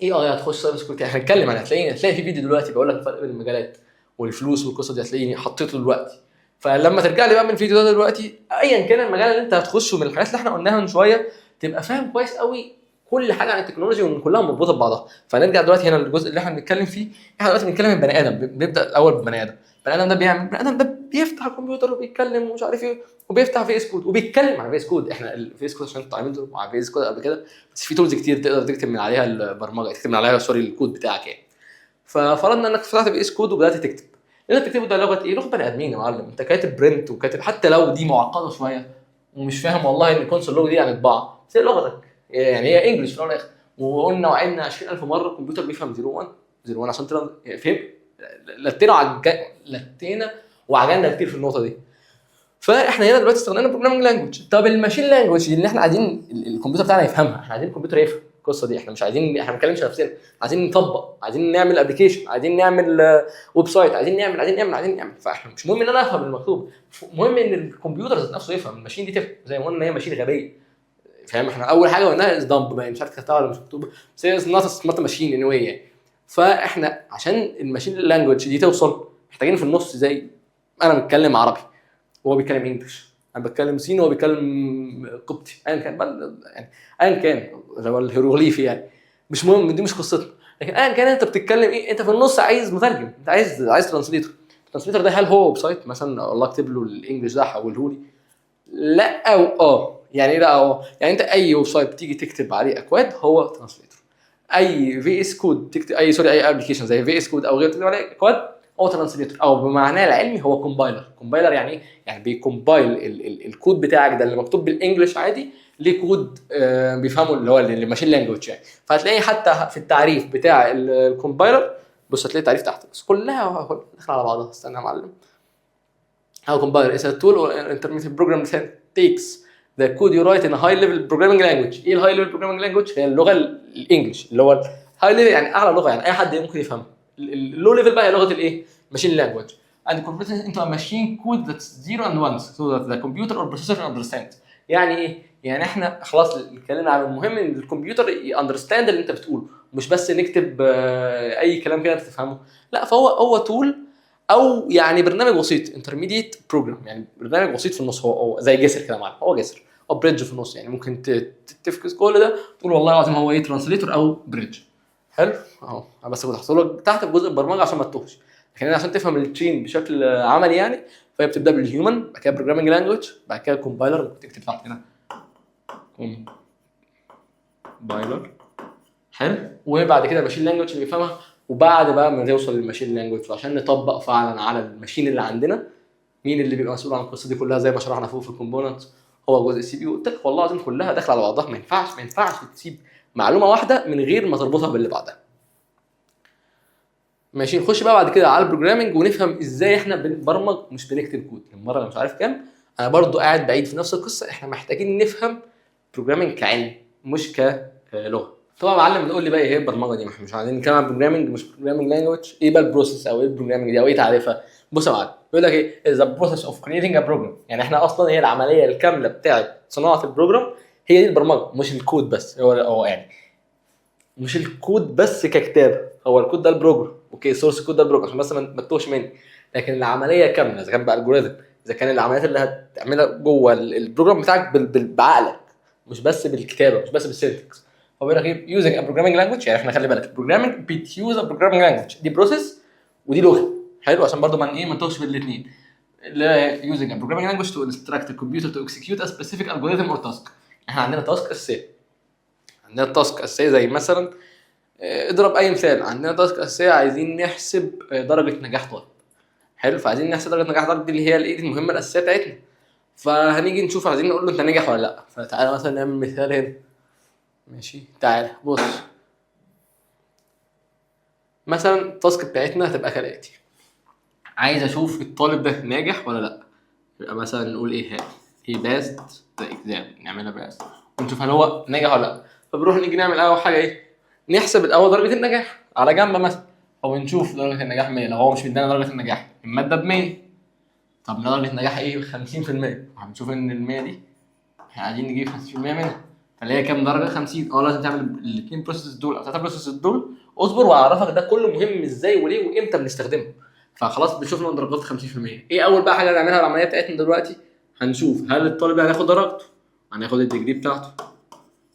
هتخش سايبر سكيورتي، احنا هنتكلم عن، هتلاقي في فيديو دلوقتي بقول لك الفرق بين المجالات والفلوس والقصه دي، هتلاقيني حطيته دلوقتي. فلما ترجع لي بقى من الفيديو ده دلوقتي، ايا كان المجال اللي انت هتخشه من الحاجات اللي احنا قلناها من شويه، تبقى فاهم كويس قوي كل حاجه عن التكنولوجيا وان كلها مربوطه ببعضها. فنرجع دلوقتي هنا للجزء اللي احنا بنتكلم فيه. احنا دلوقتي بنتكلم عن بني ادم، بنبدا الاول ببني ادم. البني ادم ده بيعمل، البني ادم ده بيفتح الكمبيوتر وبيتكلم ومش عارف ايه، وبيفتح فيس كود وبيتكلم عن فيس كود. احنا الفيس كود عشان اتعاملت مع فيس كود قبل كده، بس في تولز كتير تقدر تكتب من عليها البرمجه، تكتب من عليها الكود بتاعك يعني. ففرضنا انك فتحت فيس كود وبدات تكتب، اللي انت بتكتبه ده لغه ايه؟ لغه بني ادمين يا معلم. انت كاتب برنت وكاتب، حتى لو دي معقده شويه ومش فاهم والله ان الكونسول لوج دي يعني طباعه، بس هي لغتك يعني، هي انجلش في الاول والاخر. وقلنا وعدنا 20000 مره الكمبيوتر بيفهم 01 01 عشان فهم. لتينا وعجلنا كتير في النقطه دي. فاحنا هنا دلوقتي استخدمنا بروجرامنج لانجويج. طب الماشين لانجويج اللي احنا عايزين الكمبيوتر بتاعنا يفهمها، احنا عايزين الكمبيوتر يفهم القصه دي. احنا مش عايزين، احنا ما بنتكلمش نفسنا، عايزين نطبق، عايزين نعمل ابلكيشن، عايزين نعمل ويب سايت، عايزين نعمل. فاحنا مش مهم ان انا افهم المكتوب، مهم ان الكمبيوتر ذات نفسه يفهم، الماشين دي تفهم. زي ما قلنا هي ماشين غبيه، فاهم؟ احنا اول حاجه قلناها از دمب، مش عارف كتبتها ولا مش مكتوبه، بس هي نوت سمارت ماشين اني واي يعني. فاحنا عشان الماشين لانجويج دي توصل محتاجين في النص، زي انا بتكلم عربي وهو بيتكلم انجلش، انا بتكلم صيني وهو بيتكلم قبطي، ايا كان يعني، ايا كان اللي هو الهيروغليفي يعني، مش مهم، دي مش قصتنا. لكن ايا كان انت بتتكلم ايه، انت في النص عايز مترجم، انت عايز ترانسليتور. الترانسليتور ده هل هو ويب سايت مثلا والله اكتب له الانجلش ده حوله لي؟ لا او يعني ايه لا يعني انت اي ويب سايت بتيجي تكتب عليه اكواد هو ترانسليتور. اي في اس كود تكتب، اي ابلكيشن زي في اس كود او غيره تكتب عليه اكواد هو ترانسليتور، او بمعناه العلمي هو كومبايلر. كومبايلر يعني ايه؟ يعني بيكومبايل الكود بتاعك ده اللي مكتوب بالانجلش عادي لكود بيفهمه اللي هو الماشين لانجويج يعني. فهتلاقي حتى في التعريف بتاع الكومبايلر، بص هتلاقي تعريف تحت بس كلها داخله على بعضها. استنى يا معلم. How compiler is a tool or intermediate program that takes the code you write in a high level programming language. ايه الهاي ليفل programming language؟ هي اللغه الانجليش، اللي هو الهاي ليفل يعني اعلى لغه، يعني اي حد ممكن يفهمها. اللو ليفل بقى هي لغه الايه؟ ماشين لانجويج. And converted into a machine code that's 0 and 1 so that the computer or processor understands. يعني ايه؟ يعني احنا خلاص اتكلمنا عن المهم ان الكمبيوتر ياندرستاند اللي انت بتقوله، مش بس نكتب اي كلام كده انت تفهمه. لا، فهو تول او يعني برنامج بسيط، انترميديت بروجرام، يعني برنامج بسيط في النص. هو زي جسر كده معاك، هو جسر او بريدج في النص. يعني ممكن تفكس كل ده تقول والله العظيم هو ايه؟ ترانسليتور او بريدج. حلو اهو، انا بس بحط لك تحت في جزء البرمجه عشان ما تتوهش. لكن عشان تفهم التشين بشكل عملي يعني، فهي بتبدا بالهيومن، بعد كده بروجرامنج لانجويج، بعد كده كومبايلر، تكتب تحت هنا كومبايلر. حلو، وبعد كده الماشين لانجويج اللي بيفهمها. وبعد بقى ما نوصل للماشين لانجويج عشان نطبق فعلا على الماشين اللي عندنا، مين اللي بيبقى مسؤول عن القصه دي كلها؟ زي ما شرحنا فوق في الكومبوننت، هو جزء السي بي يو. قلت لك والله العظيم كلها داخله على بعضها، ما ينفعش تسيب معلومه واحده من غير ما تربطها باللي بعدها. ماشي، نخش بقى بعد كده على البروجرامنج ونفهم ازاي احنا بنبرمج مش بنكتب كود. المره اللي مش عارف كام انا برضو قاعد بعيد في نفس القصه. احنا محتاجين نفهم بروجرامنج كعلم مش كلغه. طبعا يا معلم بتقول لي بقى ايه البرمجه دي؟ مش عايزين نتكلم عن بروجرامنج مش بروجرامنج لانجويج. ايه بقى البروسيس او ايه البروجرامنج دي او ايه تعريفها؟ بص يا معلم، بيقول لك ايه؟ ذا بروسيس اوف كرييتنج ا بروجرام. يعني احنا اصلا هي العمليه الكامله بتاعه صناعه البروجرام، هي دي البرمجه، مش الكود بس. هو يعني مش الكود بس ككتابه، هو الكود ده البروجرام، اوكي، سورس كود ده البروجرام عشان بس ما تتوهش مني. لكن العمليه كامله، اذا كان بقى الجوريزم، اذا كان العمليات اللي هتعملها جوه البروجرام بتاعك بعقلك، مش بس بالكتابه، مش بس بالسينتكس. هو بيقول لك ايه؟ يوزنج ا بروجرامينج لانجويج. يعني احنا خلي بالك البروجرامينج بتيوز ا بروجرامينج لانجويج، دي بروسيس ودي لغه. حلو، عشان برضو ما نتوهش بين الاثنين. يوزنج ا بروجرامينج لانجويج تو انستراكت الكمبيوتر تو اكسكيوت ا سبيسيفيك الجوريثم اور تاسك. احنا عندنا تاسك اساسيه، زي مثلا اضرب اي مثال. عندنا تاسك اساسيه عايزين نحسب درجه نجاح طالب. حلو، فعايزين نحسب درجه نجاح طالب دي اللي هي الايه؟ المهمه الاساسيه بتاعتنا. فهنيجي نشوف عايزين نقول له انت ناجح ولا لا. فتعالى مثلا نعمل مثال هنا. ماشي تعالى بص، مثلا التاسك بتاعتنا هتبقى كالاتي. عايز اشوف الطالب ده ناجح ولا لا. يبقى مثلا نقول ايه، هي باسد ذا اكزام، نعملها باسد ونشوف هل هو ناجح ولا لا. فبنروح نيجي نعمل اول حاجه ايه، نحسب الاول درجه النجاح على جنب مثلا، او نشوف درجه النجاح 100. لو هو مش مدينا درجه النجاح الماده ب 100، طب درجه النجاح ايه 50%، هنشوف ان ال 100 دي احنا عايزين نجيب 50% منها، فاللي هي كام درجه 50. لازم تعمل الاثنين بروسيس دول او 3 بروسيس دول. اصبر واعرفك ده كله مهم ازاي وليه وامتى بنستخدمه. فخلاص بنشوف درجات 50%. ايه اول بقى حاجه نعملها العمليه بتاعتنا دلوقتي، هنشوف هل الطالب هياخد درجته، هناخد الديجري بتاعته.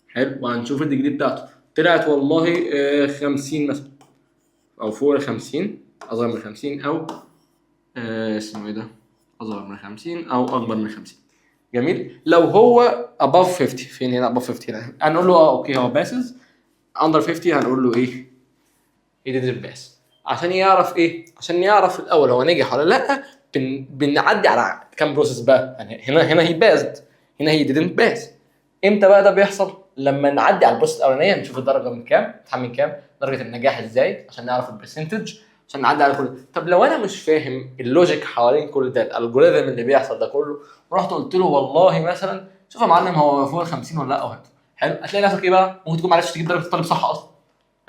حلو، وهنشوف الديجري بتاعته طلعت والله 50 مثلا، او فوق ال 50، اصغر من 50، او اسمه ايه ده، اصغر من 50 او اكبر من 50. جميل. لو هو above 50، فين هنا above 50 هنا، هنقول له اوكي هو باسز. under 50 هنقول له ايه he didn't pass. عشان يعرف ايه، عشان يعرف الاول هو نجح ولا لا، بنعدي على كام بروسيس بقى. يعني هنا هي باسد، هنا هي didn't pass. امتى بقى ده بيحصل؟ لما نعدي على البروسيس الاولانيه نشوف الدرجه من كام، من كام درجه النجاح ازاي عشان نعرف البرسنتج، عشان نعدي على كل. طب لو انا مش فاهم اللوجيك حوالين كل ده، الالجوريثم اللي بيحصل ده كله، ورحت قلت له والله مثلا شوف يا معلم هو فوق ال 50 ولا لا، وهات حلو، هتلاقي نفسك ايه بقى، ممكن تكون ما عرفتش تجيب درجه الطالب صح اصلا،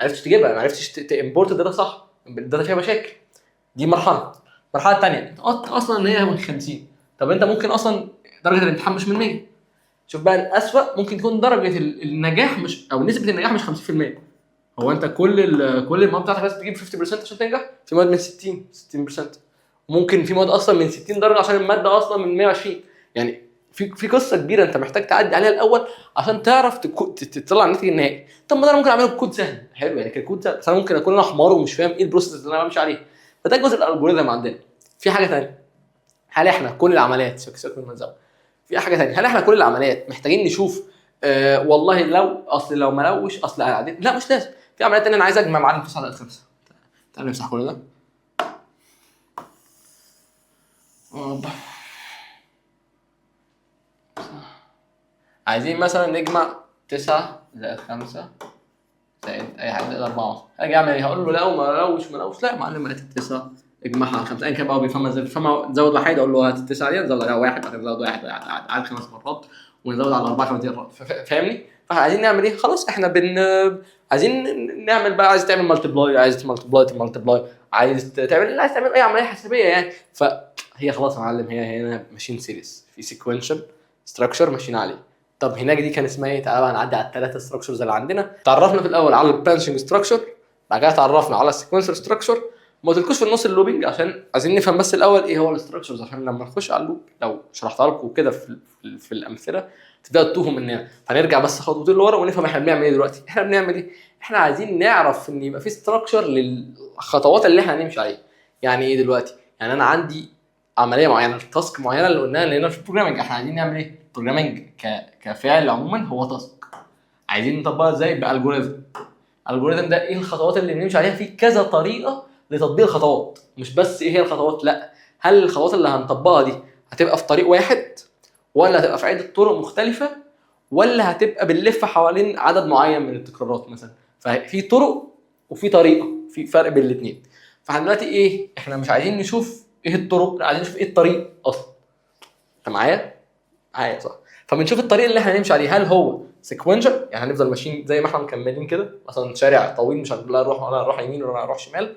ما عرفتش تجيبها، ما عرفتش تامبورت الداتا صح، الداتا فيها مشاكل. دي مرحله. المرحله الثانيه انت قلت اصلا ان هي من 50، طب انت ممكن اصلا درجه الامتحان مش من 100. شوف بقى الاسوأ، ممكن تكون درجه النجاح مش، او نسبه النجاح مش 50%. هو انت كل المواد بتاعتك لازم تجيب 50% عشان تنجح، في مواد من 60%، ممكن في مواد اصلا من 60 درجه عشان الماده اصلا من 120. يعني في قصه كبيره انت محتاج تعدي عليها الاول عشان تعرف تطلع الناتج النهائي. طب ما ده انا ممكن اعمله بكود سهل، حلو يعني ككود سهل، بس انا ممكن اكون انا حمار ومش فاهم ايه البروسيس اللي انا بمشي عليه. فده جزء الالجوريثم عندنا. في حاجه ثانيه، هل احنا كل العمليات سيبك من المنظر، في حاجه ثانيه، هل احنا كل العمليات محتاجين نشوف والله لو اصل لو ما لوش اصل قاعدين، لا مش لازم. في عمليات ثانيه انا عايز اجمع معلم 9 زائد 5. تعال نمسح كل ده. عايزين مثلا نجمع 9 زائد 5 زائد اي حاجه زائد 4. هاجي اعمل ايه، هقول له لو ما لوش لا يا معلم هات 9 اجمعها على 5 ايا كان بقى، بيفهمها ازاي، بيفهمها زود واحد اقول له هات 9 دي نزود عليها واحد، بعدين نزود واحد عاد 5 مرات، ونزود على 4 5 مرات. فاهمني؟ فاحنا عايزين نعمل ايه، خلاص احنا عايزين نعمل بقى، عايز تعمل مالتيبلاي، عايز مالتيبلاي، عايز تعمل اي عمليه حسابيه يعني. فهي خلاص يا معلم، هي هنا ماشين سيريس في سيكوينشال ستراكشر ماشيين عليه. طب هناك دي كان اسمها ايه، تعالى بقى نعدي على الثلاثه ستراكشرز اللي عندنا. تعرفنا في الاول على البرانشنج ستراكشر، بعد كده تعرفنا على السيكونسر ستراكشر. ما قلتلكوش في النص اللوبينج عشان عايزين نفهم بس الاول ايه هو الاستراكشرز، عشان لما نخش على اللوب لو شرحتها لكم كده في الامثله تبداوا تتوهوا مننا. فنرجع بس خطوتين لورا ونفهم احنا بنعمل ايه دلوقتي. احنا بنعمل ايه، احنا عايزين نعرف ان يبقى في ستراكشر للخطوات اللي احنا هنمشي عليها. يعني ايه دلوقتي، يعني انا عندي عمليه معينه، تاسك معينه اللي قلناها اللي هنا في البروجرامنج. احنا عايزين نعمل ايه، البروجرامنج كفعل عموما هو تاسك، عايزين نطبقها ازاي بالجوريثم. الالجوريثم ده ايه الخطوات اللي بنمشي عليها، في كذا طريقه لتطبيق الخطوات، مش بس ايه هي الخطوات، لا هل الخطوات اللي هنطبقها دي هتبقى في طريق واحد، ولا هتبقى في عده طرق مختلفه، ولا هتبقى بنلف حوالين عدد معين من التكرارات مثلا. ففي طرق وفي طريقه، في فرق بين الاثنين. فاحنا دلوقتي ايه، احنا مش عايزين نشوف ايه الطرق، لا عايزين نشوف ايه الطريق اصلا. انت معايا صح؟ فبنشوف الطريق اللي احنا هنمشي عليه، هل هو سيكوينشال يعني هنفضل ماشيين زي ما احنا مكملين كده، مثلا شارع طويل مش هنقول ولا نروح يمين ولا نروح شمال،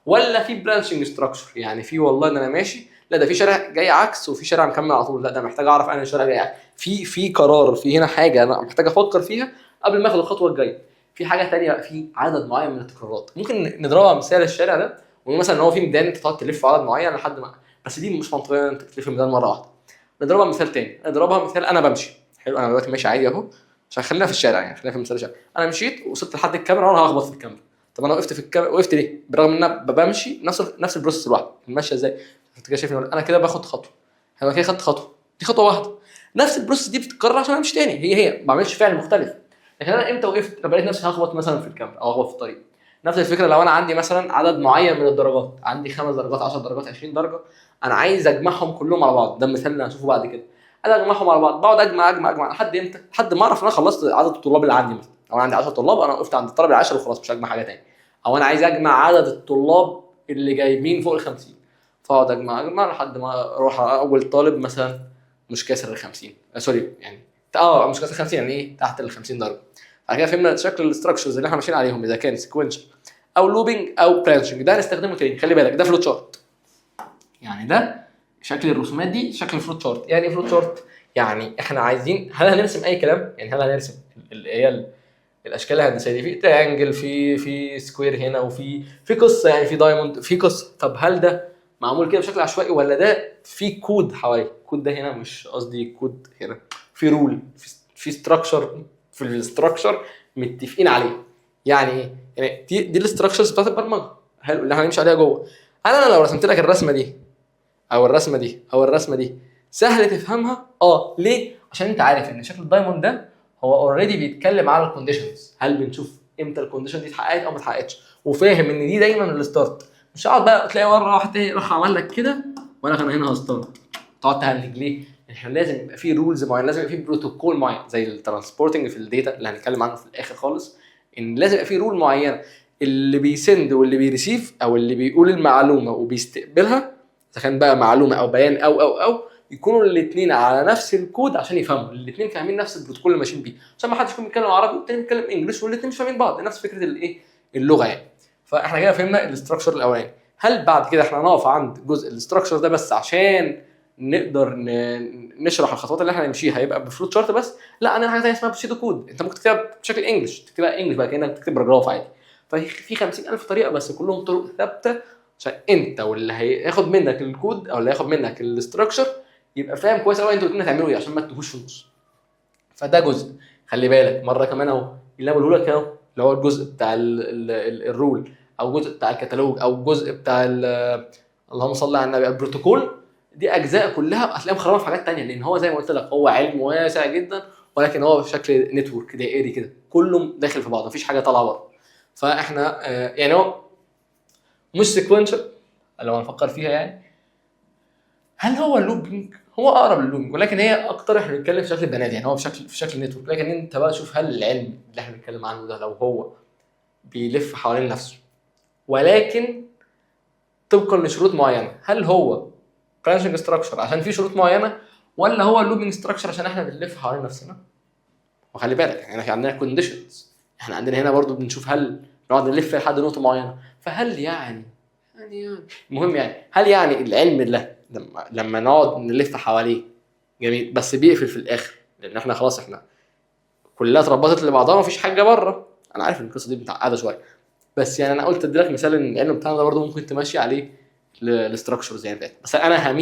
ولا في برانشنج ستراكشر يعني في والله ان انا ماشي، لا ده في شارع جاي عكس وفي شارع مكمل على طول، لا ده محتاج اعرف انا الشارع جاي عكس. في قرار، في هنا حاجه انا محتاج افكر فيها قبل ما اخد الخطوه الجايه. في حاجه ثانيه بقى، في عدد معين من التكرارات ممكن نضربها مثال الشارع ده، ومثلا ان هو في ميدان انت تقعد تلف عدد معين لحد ما، بس دي مش منطقيه انت تلف الميدان مره واحده. نضربها مثال تاني، نضربها مثال انا بمشي، حلو انا دلوقتي ماشي عادي اهو، عشان خلينا في الشارع يعني، خلينا في مثال الشارع، انا مشيت وصلت لحد الكاميرا وانا هخبط في الكاميرا. طب انا وقفت في الكاميرا، وقفت ليه برغم ان انا بمشي نفس البروسيس لوحده، ماشيه ازاي، انت كده شايف انا كده باخد خطوه، انا كده خدت خطوه، دي خطوه واحده، نفس البروسيس دي بتتكرر عشان امشي تاني، هي ما بعملش فعل مختلف. لكن انا امتى وقفت لما لقيت نفسي هخبط مثلا في الكاميرا او هخبط في الطريق. نفس الفكره لو انا عندي مثلا عدد معين من الدرجات، عندي 5 درجات 10 درجات 20 درجه، انا عايز اجمعهم كلهم على بعض، ده المثال اللي هنشوفه بعد كده. انا اجمعهم على بعض، بقعد اجمع لحد امتى؟ لحد ما اعرف ان انا خلصت عدد الطلاب اللي عندي مثلا، او انا عندي 10 طلاب انا وقفت عند الطالب ال10 وخلاص مش هجمع حاجه تاني، او انا عايز اجمع عدد الطلاب اللي جايبين فوق ال50، فاقعد اجمع لحد ما اروح اول طالب مثلا مش كاسر ال50 سوري يعني مش كاسر 50 يعني ايه تحت ال50 درجه. بعد كده فهمنا شكل الاستراكشرز اللي احنا ماشيين عليهم اذا كان سيكوينشال او لوبينج او برانشنج، ده هنستخدمه تاني. خلي بالك ده فلوت شارت، يعني ده شكل الرسومات دي شكل الفلوت شارت. يعني ايه فلوت شارت؟ يعني احنا عايزين هل هنرسم اي كلام؟ يعني هل هنرسم اللي هي الاشكال الهندسيه دي في تريانجل في سكوير هنا وفي قصه، يعني في دايموند في قصه، طب هل ده معمول كده بشكل عشوائي ولا ده في كود حواليه؟ الكود ده هنا مش قصدي كود هنا، في رول في ستراكشر في الاستراكشر متفقين عليه. يعني ايه؟ يعني دي الاستراكشرز بتاعت البرمجه حلو اللي احنا هنمشي عليها جوه. انا لو رسمت لك الرسمه دي او الرسمه دي او الرسمه دي سهل تفهمها. ليه؟ عشان انت عارف ان شكل الدايموند ده هو اوريدي بيتكلم على الكونديشنز، هل بنشوف امتى الكونديشن دي اتحققت او ما اتحققتش، وفاهم ان دي دايما الستارت. مش هقعد بقى تلاقي مره واحده راح عمل لك كده وانا كان هنا هستارت تقعد تهنج. ليه؟ احنا لازم يبقى في رولز معينه، لازم يبقى في بروتوكول معين زي الترانسبورتنج في الداتا اللي هنتكلم عنه في الاخر خالص، ان لازم يبقى في رول معينه اللي بيسند واللي بيريسيف او اللي بيقول المعلومه وبيستقبلها اذا كان بقى معلومه او بيان او يكونوا الاثنين على نفس الكود عشان يفهموا، الاثنين فاهمين نفس البروتوكول اللي ماشيين بيه، عشان ما حدش يكون بيتكلم عربي والتاني بيتكلم انجلش والاثنين مش فاهمين بعض، نفس فكره الايه اللغه يعني. فاحنا كده فهمنا الاستراكشر الاولاني. هل بعد كده احنا هنقف عند جزء الاستراكشر ده بس عشان نقدر نشرح الخطوات اللي احنا نمشيها هيبقى بفلوت شارت بس؟ لا، عندنا حاجه ثانيه اسمها بسيدو كود، انت ممكن تكتبها بشكل انجلش، تكتبها انجلش بقى كانك بتكتب باراجراف عادي. ففي 50,000 طريقه بس كلهم طرق ثابته عشان انت واللي هياخد منك الكود او اللي هياخد منك الاستراكشر يبقى فاهم كويس قوي انتوا الاثنين هتعملوا ايه عشان ما تتوهوش في النص. فده جزء خلي بالك مره كمان اهو اللي انا بقوله لك اهو اللي هو الجزء بتاع الرول او الجزء بتاع الكتالوج او الجزء بتاع اللهم صل على النبي البروتوكول، دي اجزاء كلها هتلاقيها مخرمه في حاجات ثانيه، لان هو زي ما قلت لك هو علم واسع جدا ولكن هو بشكل نتورك دائري كده كله داخل في بعضه مفيش حاجه طالعه بره. فاحنا يعني هو مش سيكوينشال لو هنفكر فيها يعني. هل هو اللوبينج؟ هو اقرب لللوبينج ولكن هي اكتر احنا بنتكلم في شكل البنات، يعني هو في شكل نتورك. لكن انت بقى شوف هل العلم اللي احنا بنتكلم عنه ده لو هو بيلف حوالين نفسه ولكن طبقا لشروط معينه، هل هو برانشنج ستراكشر عشان في شروط معينه ولا هو اللوبينج ستراكشر عشان احنا بنلف حوالين نفسنا؟ وخلي بالك يعني احنا عندنا كونديشنز، احنا عندنا هنا برضو بنشوف هل نقعد نلف لحد نقطه معينه. فهل يعني المهم يعني هل يعني العلم ده لما نقعد نلف حواليه جميل بس بيقفل في الاخر لان احنا خلاص احنا كلها اتربطت لبعضها مفيش حاجه بره. انا عارف ان القصه دي متعقده شويه بس يعني انا قلت اديلك مثال ان العلم بتاعنا ده برضه ممكن تمشي عليه الاستراكشرز يعني بس انا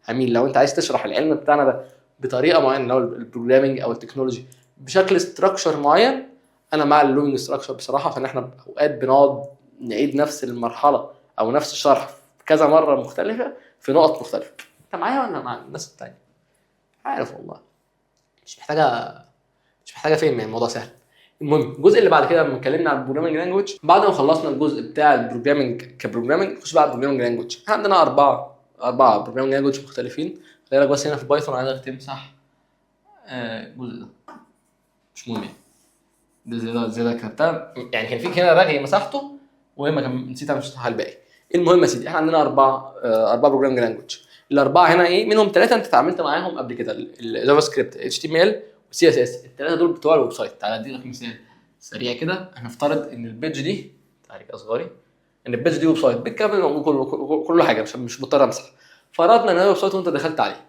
هميل لو انت عايز تشرح العلم بتاعنا ده بطريقه معينه اللي هو البروجرامينج او التكنولوجي بشكل استراكشر معين، انا مع اللوبينج ستراكشر بصراحه عشان احنا اوقات بنقعد نعيد نفس المرحله او نفس الشرح كذا مره مختلفه في نقط مختلفه. انت معايا ولا مع الناس التانية؟ عارف والله مش محتاجه فهم يعني الموضوع سهل. المهم الجزء اللي بعد كده لما اتكلمنا عن البروجرامينج لانجويج بعد ما خلصنا الجزء بتاع البروجرامينج كبروجرامينج نخش بقى على البروجرامينج لانجويج. احنا عندنا اربعه بروجرامينج لانجويج مختلفين. خلي بالك بس هنا في بايثون عايزك تمسح الجزء ده مش مهم يعني ده زي ده كتبتها يعني كان في هنا رغي مسحته وما كان نسيت امسح الباقي. المهم يا سيدي احنا عندنا اربعه بروجرامينج لانجويج. الاربعه هنا ايه منهم ثلاثه انت اتعاملت معاهم قبل كده الجافا سكريبت اتش تي ام ال وسي اس اس. الثلاثه دول بتوع الويب سايت. تعالى ادي لك مثال سريع كده. هنفترض ان البيج دي تعالى كده صغيري ان البيج دي ويب سايت بالكامل كل حاجه مش مضطر امسح. فرضنا ان هو ويب سايت وانت دخلت عليه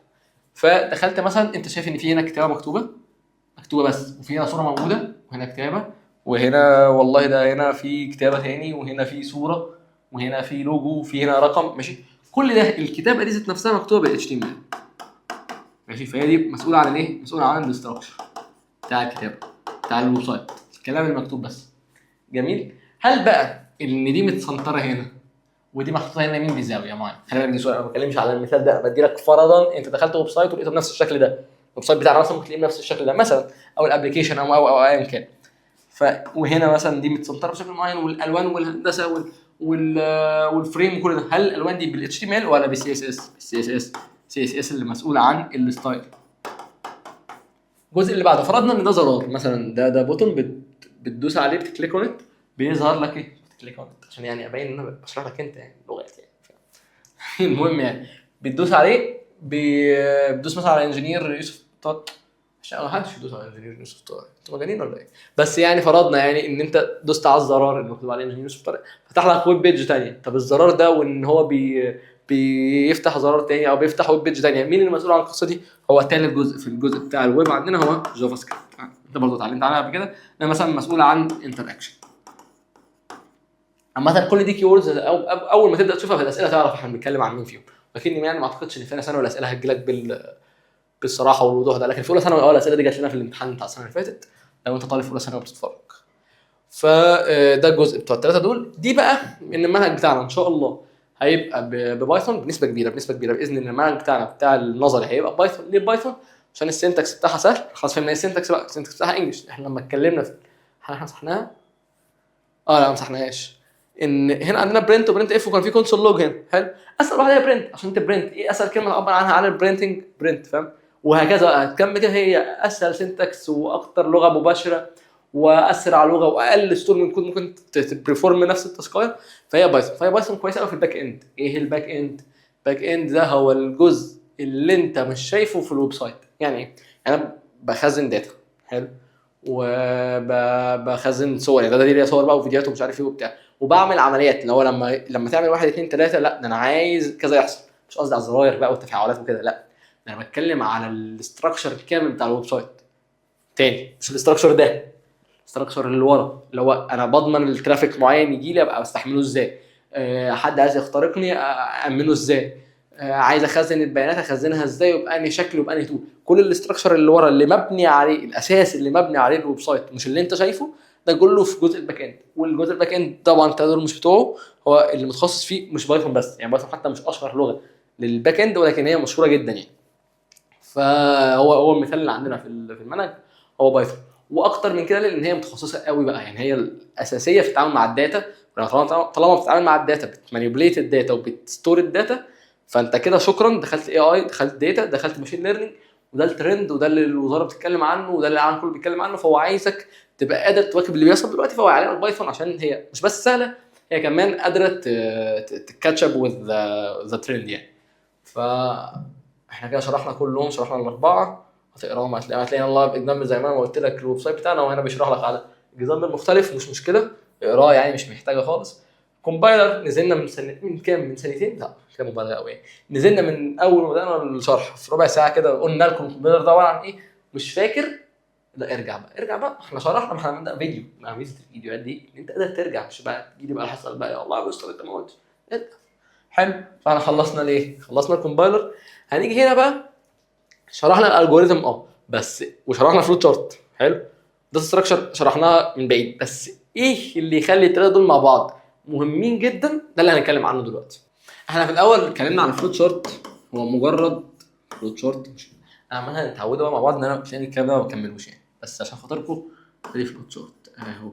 فدخلت مثلا انت شايف ان في هنا كتابه مكتوبه بس وفي هنا صوره موجوده وهنا كتابه وهنا والله ده هنا في كتابه ثاني وهنا في صوره وهنا في لوجو وفي هنا رقم ماشي. كل ده الكتابه دي ذات نفسها مكتوبه بال HTML ماشي. فهي دي مسؤوله عن ايه؟ مسؤوله عن الاستراكشر بتاع الكتابه بتاع الويب سايت الكلام المكتوب بس. جميل. هل بقى ان دي متسنطره هنا ودي محطوطه هنا يمين بزاويه معينه؟ خلي بالك دي سؤال انا ما بتكلمش على المثال ده، انا بدي لك فرضا انت دخلت ويب سايت ولقيته بنفس الشكل ده الويب سايت بتاعنا مثلا ممكن تلاقيه بنفس الشكل ده مثلا او الابلكيشن او ايا كان. وهنا مثلا دي متسنطره بشكل معين والالوان والهندسه والفريم وكل ده. هل الالوان دي بالاتش تي ام ال ولا بالسي اس اس؟ السي اس اس اللي مسؤول عن الستايل الجزء اللي بعده فرضنا ان ده زرار مثلا، ده بوتون بتدوس عليه بتكليك اون بيظهر لك ايه؟ بتكليك اون عشان يعني ابين ان انا بشرح لك انت يعني لغات يعني المهم يعني بتدوس عليه بتدوس مثلا على انجينير يوسف طارق، عشان ما حدش يدوس على انجينير يوسف طارق، انتوا مجانين ولا ايه؟ بس يعني فرضنا يعني ان انت دوست على الزرار اللي مكتوب عليه انجينير يوسف طارق، فتح لك ويب بيج ثانيه. طب الزرار ده وان هو بيفتح زرار تاني او بيفتح ويب بيج ثانيه، مين المسؤول عن القصه دي؟ هو ثالث جزء في الجزء بتاع الويب عندنا هو جافا سكريبت. انت برضه اتعلمت عنها قبل كده، انا مثلا مسؤول عن انتر اكشن. عامة كل دي كيوردز اول ما تبدا تشوفها في الاسئله تعرف احنا بنتكلم عن مين فيهم، لكن يعني ما اعتقدش ان في ثانوي الاسئله هتجيلك بالصراحه والوضوح ده، لكن في اولى ثانوي الاسئله دي جات لنا في الامتحان بتاع السنه اللي فاتت لو انت طالب في اولى ثانوي بتتفرج. فده الجزء بتوع الثلاثه دول. دي بقى ان المنهج بتاعنا ان شاء الله هيبقى ببايثون بنسبه كبيره باذن الله. المنهج بتاعنا بتاع النظري هيبقى بايثون. ليه بايثون؟ عشان السنتكس بتاعها سهل، خلاص فهمنا ايه السنتكس بقى. السنتكس بتاعها انجلش، احنا لما اتكلمنا في احنا مسحناها لا ما مسحناهاش. ان هنا عندنا برنت وبرنت اف وكان في كونسول لوج هنا. حلو، اسهل واحده هي برنت عشان تبرنت ايه، اسهل كلمه تعبر عنها عن البرنتنج برنت، فاهم؟ وهكذا هتكمل كده، هي اسهل سنتكس واكتر لغه مباشره واسرع لغه واقل ستور من كود ممكن تبرفورم نفس التاسكايه، فهي بايثون. فهي بايثون كويسه قوي في الباك اند. ايه الباك اند؟ الباك اند ده هو الجزء اللي انت مش شايفه في الويب سايت. يعني ايه؟ انا بخزن داتا، حلو، وبخزن صور، يعني ده ليا صور بقى وفيديوهات ومش عارف ايه وبتاع، وبعمل عمليات اللي هو لما تعمل 1 2 3 لا ده انا عايز كذا يحصل، مش قصدي على الزراير بقى والتفاعلات وكده، لا انا بتكلم على الاستراكشر الكامل بتاع الويب سايت. تاني مش الاستراكشر ده، الاستراكشر اللي ورا، اللي هو انا بضمن الترافيك معين يجي لي ابقى بستحمله ازاي، حد عايز يخترقني امنه ازاي، عايز اخزن البيانات اخزنها ازاي وباني شكل وباني طول. كل الاستراكشر اللي ورا اللي مبني عليه الاساس اللي مبني عليه الويب سايت مش اللي انت شايفه، ده كله في جزء الباك اند. والجزء الباك اند طبعا التقدير مش بتوعه، هو اللي متخصص فيه مش بايثون بس، يعني بايثون حتى مش اشهر لغه للباك اند ولكن هي مشهوره جدا يعني. فهو المثال اللي عندنا في المنهج هو بايثون. واكتر من كده لان هي متخصصه قوي بقى، يعني هي الاساسيه في التعامل مع الداتا. طالما بتتعامل مع الداتا بتمانيبيوليت الداتا وبتستور الداتا، فانت كده شكرا دخلت اي اي، دخلت داتا، دخلت ماشين ليرنينج، وده الترند وده اللي الوزاره بتتكلم عنه وده اللي العالم كله بيتكلم عنه. فهو عايزك تبقى قادر تواكب اللي بيحصل دلوقتي، فهو علينا بايثون عشان هي مش بس سهله، هي كمان قادره تكاتش اب وذ ذا ترند يعني. فاحنا كده شرحنا كلهم، شرحنا الاربعه، هتقراهم هتلاقي الله باكزامبل زي ما انا قلت لك الويب سايت بتاعنا وهنا بيشرح لك على اكزامبل مختلف، مش مشكله اقراه يعني مش محتاجه خالص. كومبايلر نزلنا من من كام، من سنتين، لا كان مبالغه قوي يعني. نزلنا من اول ما بدانا الشرح في ربع ساعه كده قلنا لكم الكومبايلر ده عباره عن ايه، مش فاكر؟ لا ارجع بقى احنا شرحنا، ما احنا عملنا فيديو. مع ميزه الفيديوهات دي ان انت قادر ترجع، مش بقى تجي بقى الحصه بقى يا الله يا مستر انت ما قلتش. حلو، فاحنا خلصنا ليه؟ خلصنا الكومبايلر. هنيجي هنا بقى شرحنا الالجوريثم بس، وشرحنا فلوت شارت، حلو، داتا ستراكشر شرحناها من بعيد، بس ايه اللي يخلي الثلاثه دول مع بعض مهمين جدا؟ ده اللي هنتكلم عنه دلوقتي. احنا في الاول اتكلمنا عن فلوت شارت، هو مجرد فلوت شارت، مش عمالها نتعودوا مع بعض ان انا عشان الكلام ده ما بكملوش يعني، بس عشان خاطركم دي فلوت شارت اهو.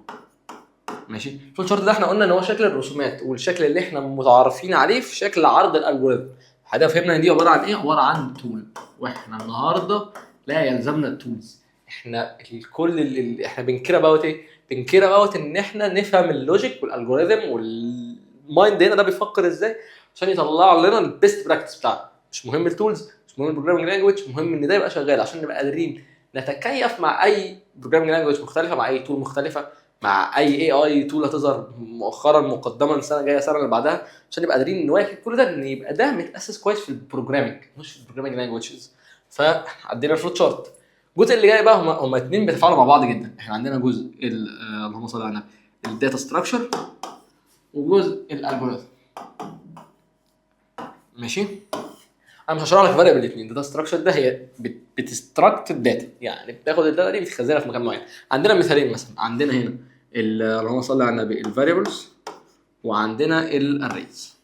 ماشي، فلوت شارت ده احنا قلنا ان هو شكل الرسومات والشكل اللي احنا متعارفين عليه في شكل عرض الالجوريثم. حدا فهمنا ان دي عباره عن ايه؟ عباره عن تول، واحنا النهارده لا يلزمنا التولز، احنا الكل اللي احنا بنكير اباوت ايه؟ بنكير اباوت ان احنا نفهم اللوجيك والالجوريثم والمايند هنا ده بيفكر ازاي عشان يطلع لنا البيست براكتس بتاعنا. مش مهم التولز، مش مهم البروجرامينج لانجويج، مهم ان ده يبقى شغال عشان نبقى قادرين نتكيف مع اي بروجرامينج لانجويج مختلفه، مع اي تول مختلفه، مع اي اي تول هتظهر مؤخرا مقدما السنه الجايه السنه اللي بعدها، عشان نبقى قادرين نواكب كل ده، ان يبقى ده متاسس كويس في البروجرامينج مش في البروجرامينج لانجويجز. فعندنا الفلوت شارت. الجزء اللي جاي بقى هم اثنين بيتفاعلوا مع بعض جدا. احنا عندنا جزء اللهم صل على النبي الداتا ستراكشر وجزء الالجوريثم. ماشي، انا مش هشرح لك الفرق بين الاثنين. الداتا ستراكشر ده هي بتستراكت الداتا، يعني بتاخد الداتا دي بتخزنها في مكان معين. عندنا مثالين مثلا، عندنا هنا اللهم صل على النبي الفاريبلز، وعندنا الاريز.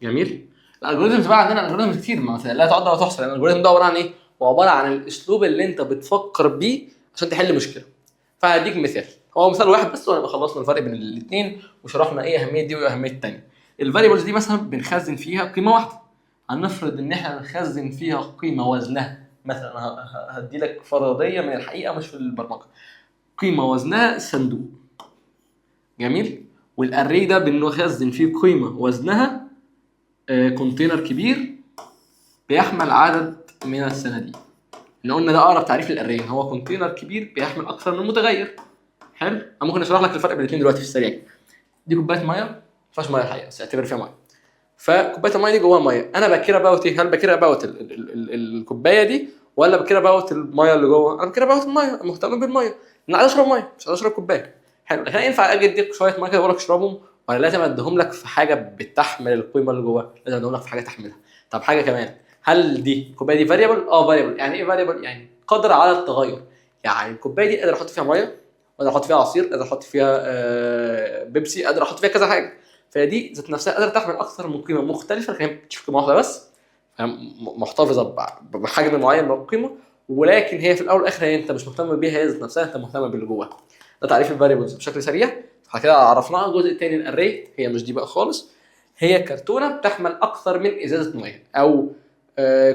جميل. الالجوريثم بقى عندنا الجوريثم كتير مثلا لا تعد ولا تحصى. الالجوريثم ده عباره عن ايه؟ هو عباره عن الاسلوب اللي انت بتفكر بيه عشان تحل مشكله. فهديك مثال، هو مثال واحد بس ونبقى خلصنا الفرق بين الاثنين وشرحنا ايه اهميه دي واهميه الثانيه. الفاريبلز دي مثلا بنخزن فيها قيمه واحده، هنفرض ان احنا نخزن فيها قيمه وزنها مثلا انا هدي لك فرضيه من الحقيقه مش في البرمجه. قيمه وزنها صندوق، جميل، والاري ده بنخزن فيه قيمه وزنها كونتينر كبير بيحمل عدد من الصناديق. اللي قلنا ده اقرب تعريف للاري، ان هو كونتينر كبير بيحمل اكثر من متغير. حلو، انا ممكن اشرح لك الفرق بين الاثنين دلوقتي في السريع. دي كوبايه ميه ما فيهاش ميه الحقيقه بس اعتبر فيها ميه، فكوبايه الميه دي جواها ميه، انا بكير اباوت ايه؟ هل بكير اباوت الكوبايه دي ولا بكير اباوت الميه اللي جوه؟ انا بكير اباوت الميه، مهتم بالميه، انا عايز اشرب ميه مش عايز اشرب كوبايه. حلو، لكن ينفع اجي اديك شويه ميه كده واقول لك اشربهم، ولا لازم اديهم لك في حاجه بتحمل القيمه اللي جواها؟ لازم اديهم لك في حاجه تحملها. طب حاجه كمان، هل دي الكوبايه دي فاريبل؟ فاريبل. يعني ايه فاريبل؟ يعني قادره على التغير. يعني الكوبايه دي قادر احط فيها ميه، قادر احط فيها عصير، قادر احط فيها بيبسي، قادر احط فيها كذا حاجه. فدي ذات نفسها قادره تحمل اكثر من قيمه مختلفه، لكن مش قيمه واحده بس، محتفظه بحجم معين من القيمه، ولكن هي في الاول والاخر هي انت مش مهتم بيها هي ذات نفسها، انت مهتم باللي جواها. ده تعريف الفاريبلز بشكل سريع. بعد كده عرفناها. الجزء الثاني الاري، هي مش دي بقى خالص، هي كرتونه بتحمل اكثر من ازازه ميه، او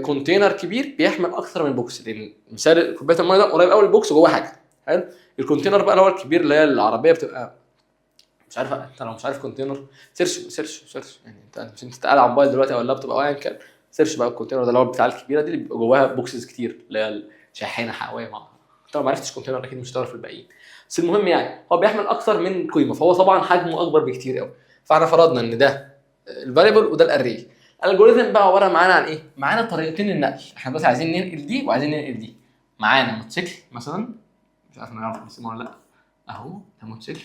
كونتينر كبير بيحمل اكثر من بوكس. لان مثال كوبايه الميه ده قريب قوي البوكس جواه حاجه. حلو، الكونتينر بقى اللي هو الكبير اللي هي العربيه بتبقى مش عارف، انت لو مش عارف كونتينر سيرش يعني، انت قاعد على الموبايل دلوقتي او اللابتوب او ايا كان، سيرش بقى الكونتينر ده اللي هو بتاع الكبيره دي اللي بيبقى جواها بوكسز كتير اللي هي شاحنه حقويه مع. انت لو ما عرفتش كونتينر اكيد مش هتعرف الباقيين، بس المهم يعني هو بيحمل اكثر من قيمه، فهو طبعا حجمه اكبر بكتير قوي. فاحنا فرضنا ان ده الفاريبل وده الاري. الالجوريثم بقى عباره معانا عن ايه؟ معانا طريقتين للنقل. احنا دلوقتي عايزين ننقل دي وعايزين ننقل دي. معانا موتوسيكل مثلا، مش عارف نعرف نسميه ولا لا، اهو ده موتوسيكل،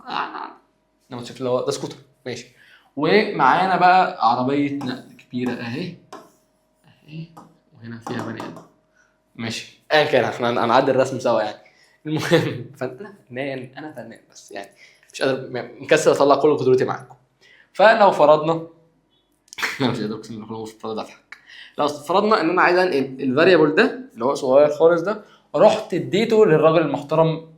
ده موتوسيكل اللي هو ده سكوتر، ماشي. ومعانا بقى عربيه نقل كبيره اهي، وهنا فيها بني ادم، ماشي. ايا كان احنا هنعدي الرسم سوا يعني. المهم فانا فنان، انا فنان بس يعني مش قادر مكسر اطلع كل قدرتي معاكم. فلو فرضنا انا مش قادر اقسم بالله مش فرض اضحك. لو فرضنا ان انا عايز انقل الفاريبل ده اللي هو صغير خالص ده، رحت اديته للراجل المحترم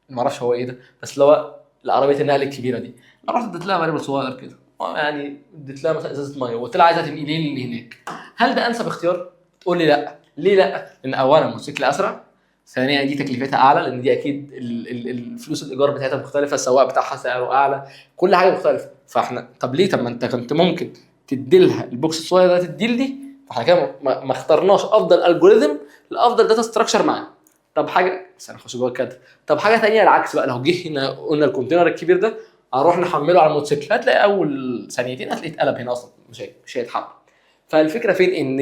ما اعرفش هو ايه ده، بس اللي هو العربيه النقل الكبيره دي، رحت اديت لها فاريبل صغير كده يعني، اديت لها مثلا ازازه ميه وقلت لها عايزه تنقلي لي هناك. هل ده انسب اختيار؟ تقول لي لا. ليه لا؟ لان اولا الموتوسيكل اسرع، ثانيا دي تكلفتها اعلى لان دي اكيد الفلوس الايجار بتاعتها مختلفه، السواق بتاعها سعره اعلى، كل حاجه مختلفه. فاحنا طب ليه؟ طب ما انت كنت ممكن تدي لها البوكس الصغير ده تدي لي دي. فاحنا كده ما اخترناش افضل الجوريزم لافضل داتا ستراكشر معانا. طب حاجه بس انا هخش جوه الكادر. طب حاجه ثانيه العكس بقى، لو جه هنا قلنا الكونتينر الكبير ده هنروح نحمله على الموتوسيكل، هتلاقي اول ثانيتين هتلاقيه اتقلب هنا اصلا، مش هيتحمل. فالفكره فين؟ ان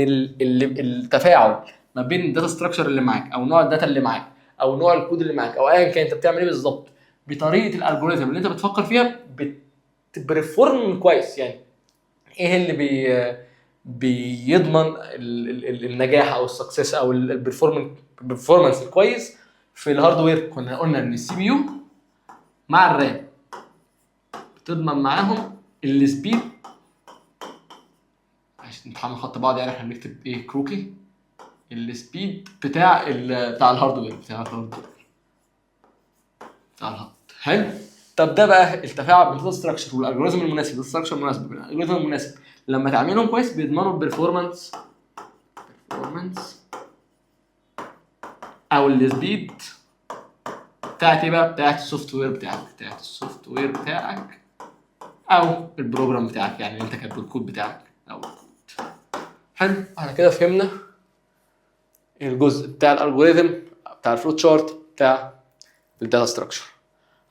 التفاعل ما بين الداتا ستراكشر اللي معاك او نوع الداتا اللي معاك او نوع الكود اللي معاك او ايا كان انت بتعمل ايه بالظبط، بطريقه الالجوريثم اللي انت بتفكر فيها بتبرفورم كويس. يعني ايه اللي بيضمن النجاح او السكسس او البرفورمانس الكويس في الهاردوير؟ كنا قلنا ان السي بي يو مع الرام بتضمن معاهم السبيد. عشان نتحمل خط بعض يعني احنا بنكتب ايه كروكي، السبيد بتاع الهاردوير بتاع الهارد. حلو. طب ده بقى التفاعل بين الداتا ستراكشر والالجوريزم المناسب، الداتا ستراكشر المناسب والالجوريزم المناسب لما تعملهم كويس بيضمنوا البرفورمانس او السبيد بتاعت ايه بقى؟ بتاعت السوفت وير بتاعك او البروجرام بتاعك، يعني انت كاتب الكود بتاعك او الكود. حلو، احنا كده فهمنا الجزء بتاع الالجوريثم بتاع الفلو تشارت بتاع الداتا ستراكشر.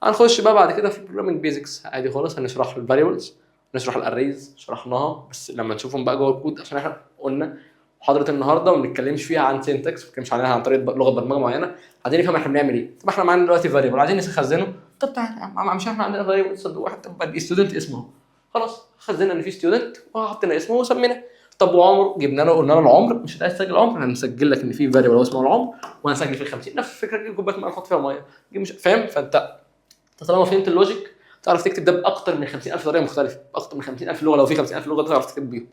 هنخش بقى بعد كده في البروجرامينج بيزكس عادي خالص، هنشرح الفاريبلز، نشرح الاريز، شرحناها بس لما نشوفهم بقى جوه الكود، عشان احنا قلنا محاضره النهارده ما بنتكلمش فيها عن سينتاكس، ما بنتكلمش عنها عن طريقه لغه برمجه معينه، عايزين نفهم احنا بنعمل ايه. طب احنا معانا دلوقتي فاريبل عايزين نخزنه، طب تعالى يا عم مش احنا عندنا فاريبل صندوق واحد، طب ستودنت اسمه، خلاص خزنا ان في ستودنت وحطينا اسمه وسميناه. طب وعمر جبنا له قلنا له العمر، مش عايز تسجل العمر هنسجل لك ان في فاريبل هو اسمه العمر وهنسجل فيه 50. نفس الفكره دي كوبايه ميه نحط فيها ميه، مش فاهم؟ فانت طالما فهمت اللوجيك تعرف تكتب ده باكتر من 50,000 طريقه مختلفه، باكتر من 50,000 لغه، لو في 50,000 لغه تعرف تكتب بيهم.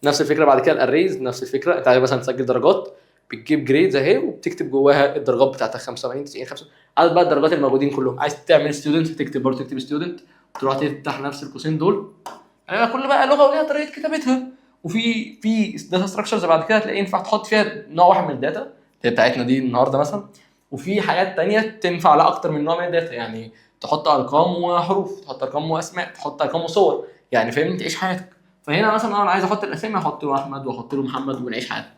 نفس الفكره بعد كده الاريز، نفس الفكره. انت عايز مثلا تسجل درجات، بتجيب جريدز اهي وبتكتب جواها الدرجات بتاعتها 85 90 5 عدد بقى الدرجات الموجودين كلهم. عايز تعمل ستودنت تكتب برضه تكتب ستودنت وتروح تفتح نفس القوسين دول. كل بقى لغه وليها طريقه كتابتها، وفي داتا ستراكشرز بعد كده هتلاقي ينفع تحط فيها نوع واحد من الداتا بتاعتنا دي النهارده مثلا، وفي حاجات تانية تنفع لاكتر من نوع من الداتا، يعني تحط ارقام وحروف، تحط ارقام واسماء، تحط ارقام وصور، يعني فاهمني تعيش حياتك. فهنا مثلا انا عايز احط الاسامي، احط له احمد واحط له محمد ونعيش حياتنا،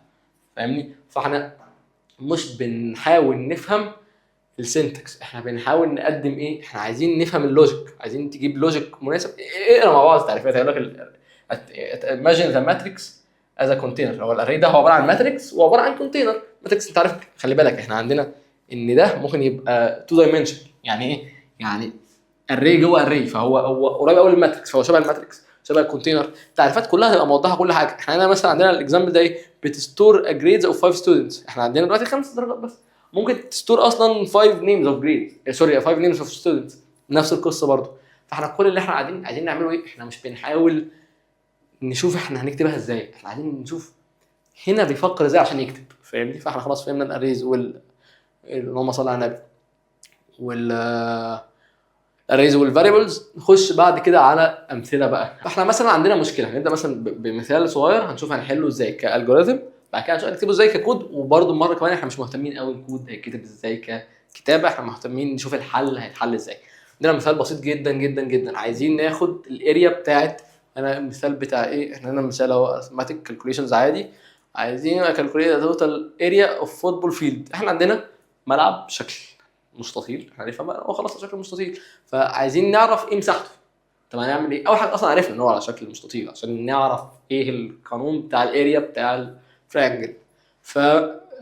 فاهمني. فاحنا مش بنحاول نفهم السنتكس، احنا بنحاول نقدم ايه، احنا عايزين نفهم اللوجيك، عايزين تجيب لوجيك مناسب. اقرا مع بعض التعريفات. هيقول لك imagine the matrix as a container. هو الاري ده هو عباره عن ماتريكس وعباره عن كونتينر. ماتريكس انت عارف، خلي بالك احنا عندنا ان ده ممكن يبقى 2 dimension. يعني ايه؟ يعني اري جوه اري، فهو قريب قوي للماتريكس، فهو شبه الماتريكس شبه الكونتينر. التعريفات كلها هتبقى موضحه كل حاجه. احنا هنا مثلا عندنا الاكزامبل ده ايه، بتستور جريدز اوف 5 ستودنتس. احنا عندنا دلوقتي 5 درجات بس، ممكن تستور اصلا 5 names of grades، سوري 5 names of students، نفس القصه برضه. فاحنا كل اللي احنا عايزين نعمله ايه، احنا مش بنحاول نشوف احنا هنكتبها ازاي، احنا عايزين نشوف هنا بيفكر ازاي عشان يكتب، فاهمني. فاحنا خلاص فهمنا الاريز اللهم صل على النبي الاريز والفاريبلز. نخش بعد كده على امثله بقى. فاحنا مثلا عندنا مشكله، نبدا مثلا بمثال صغير هنشوف هنحله ازاي كالجوريثم، بعد كده هنشوف نكتبه ازاي ككود. وبرده مره كمان احنا مش مهتمين قوي الكود هيتكتب ازاي ككتابه، احنا مهتمين نشوف الحل هيتحل ازاي. عندنا مثال بسيط جدا جدا جدا، عايزين ناخد الاريا بتاعت، انا المثال بتاع ايه، احنا هنا مثال اهو arithmetic calculations عادي، عايزين calculate the total area of football field. احنا عندنا ملعب شكل مستطيل، احنا عارفها بقى هو خلاص شكل مستطيل، فعايزين نعرف ايه مساحته. طب هنعمل ايه؟ اول حاجه اصلا عرفنا ان هو على شكل مستطيل عشان نعرف ايه القانون بتاع الاريا بتاع التريانجل. ف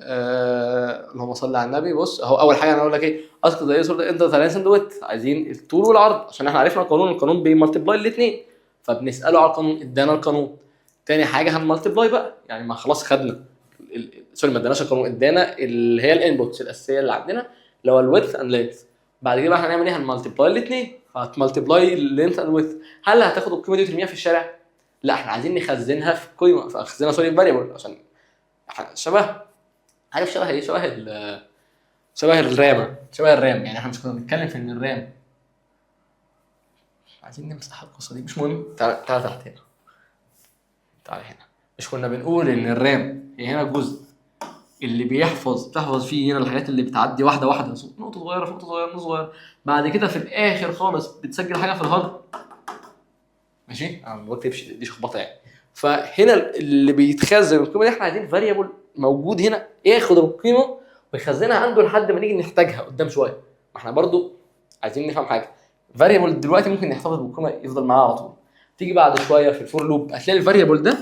اللهم صل على النبي. بص اهو اول حاجه انا اقول لك ايه، اسك ذا يوزر انت ترانسند ويت، عايزين الطول والعرض عشان احنا عرفنا القانون بيمالتيبلاي الاثنين، فبنساله على القانون ادانا القانون. تاني حاجه هنمالتيبلاي بقى، يعني ما خلاص خدنا سوري ما اداناش القانون، ادانا اللي هي الانبوتس الاساسيه اللي عندنا اللي هو الويدث اند لينث. بعد كده بقى هنعمل ايه، هنمالتيبلاي الاثنين، فهتمالتيبلاي اللينث اند ويدث. هل هتاخد القيمه دي وترميها في الشارع؟ لا، احنا عايزين نخزنها في قيمه، فخزنها سوري فاريبل، عشان شبه، عارف شبه ايه، شبه الرام. يعني احنا مش كنا بنتكلم في ان الرام، عايزين نمسح القصه دي مش مهم. تعال تحت هنا، تعال هنا. مش كنا بنقول ان الرام هي هنا الجزء اللي بتحفظ فيه هنا الحاجات اللي بتعدي واحده واحده، نقطه صغيره في نقطه صغيره نقطه صغيره، بعد كده في الاخر خالص بتسجل حاجه في الهارد. ماشي، انا ما بكتبش دي شخبطه يعني. فهنا اللي بيتخزن القيمه دي احنا عايزين فاريبل موجود هنا ياخد القيمه ويخزنها عنده لحد ما نيجي نحتاجها قدام شويه. ما احنا برضو عايزين نفهم حاجه، فاريبل دلوقتي ممكن يحتفظ بالقيمه يفضل معاه على طول، تيجي بعد شويه في الفور لوب هتلاقي الفاريبل ده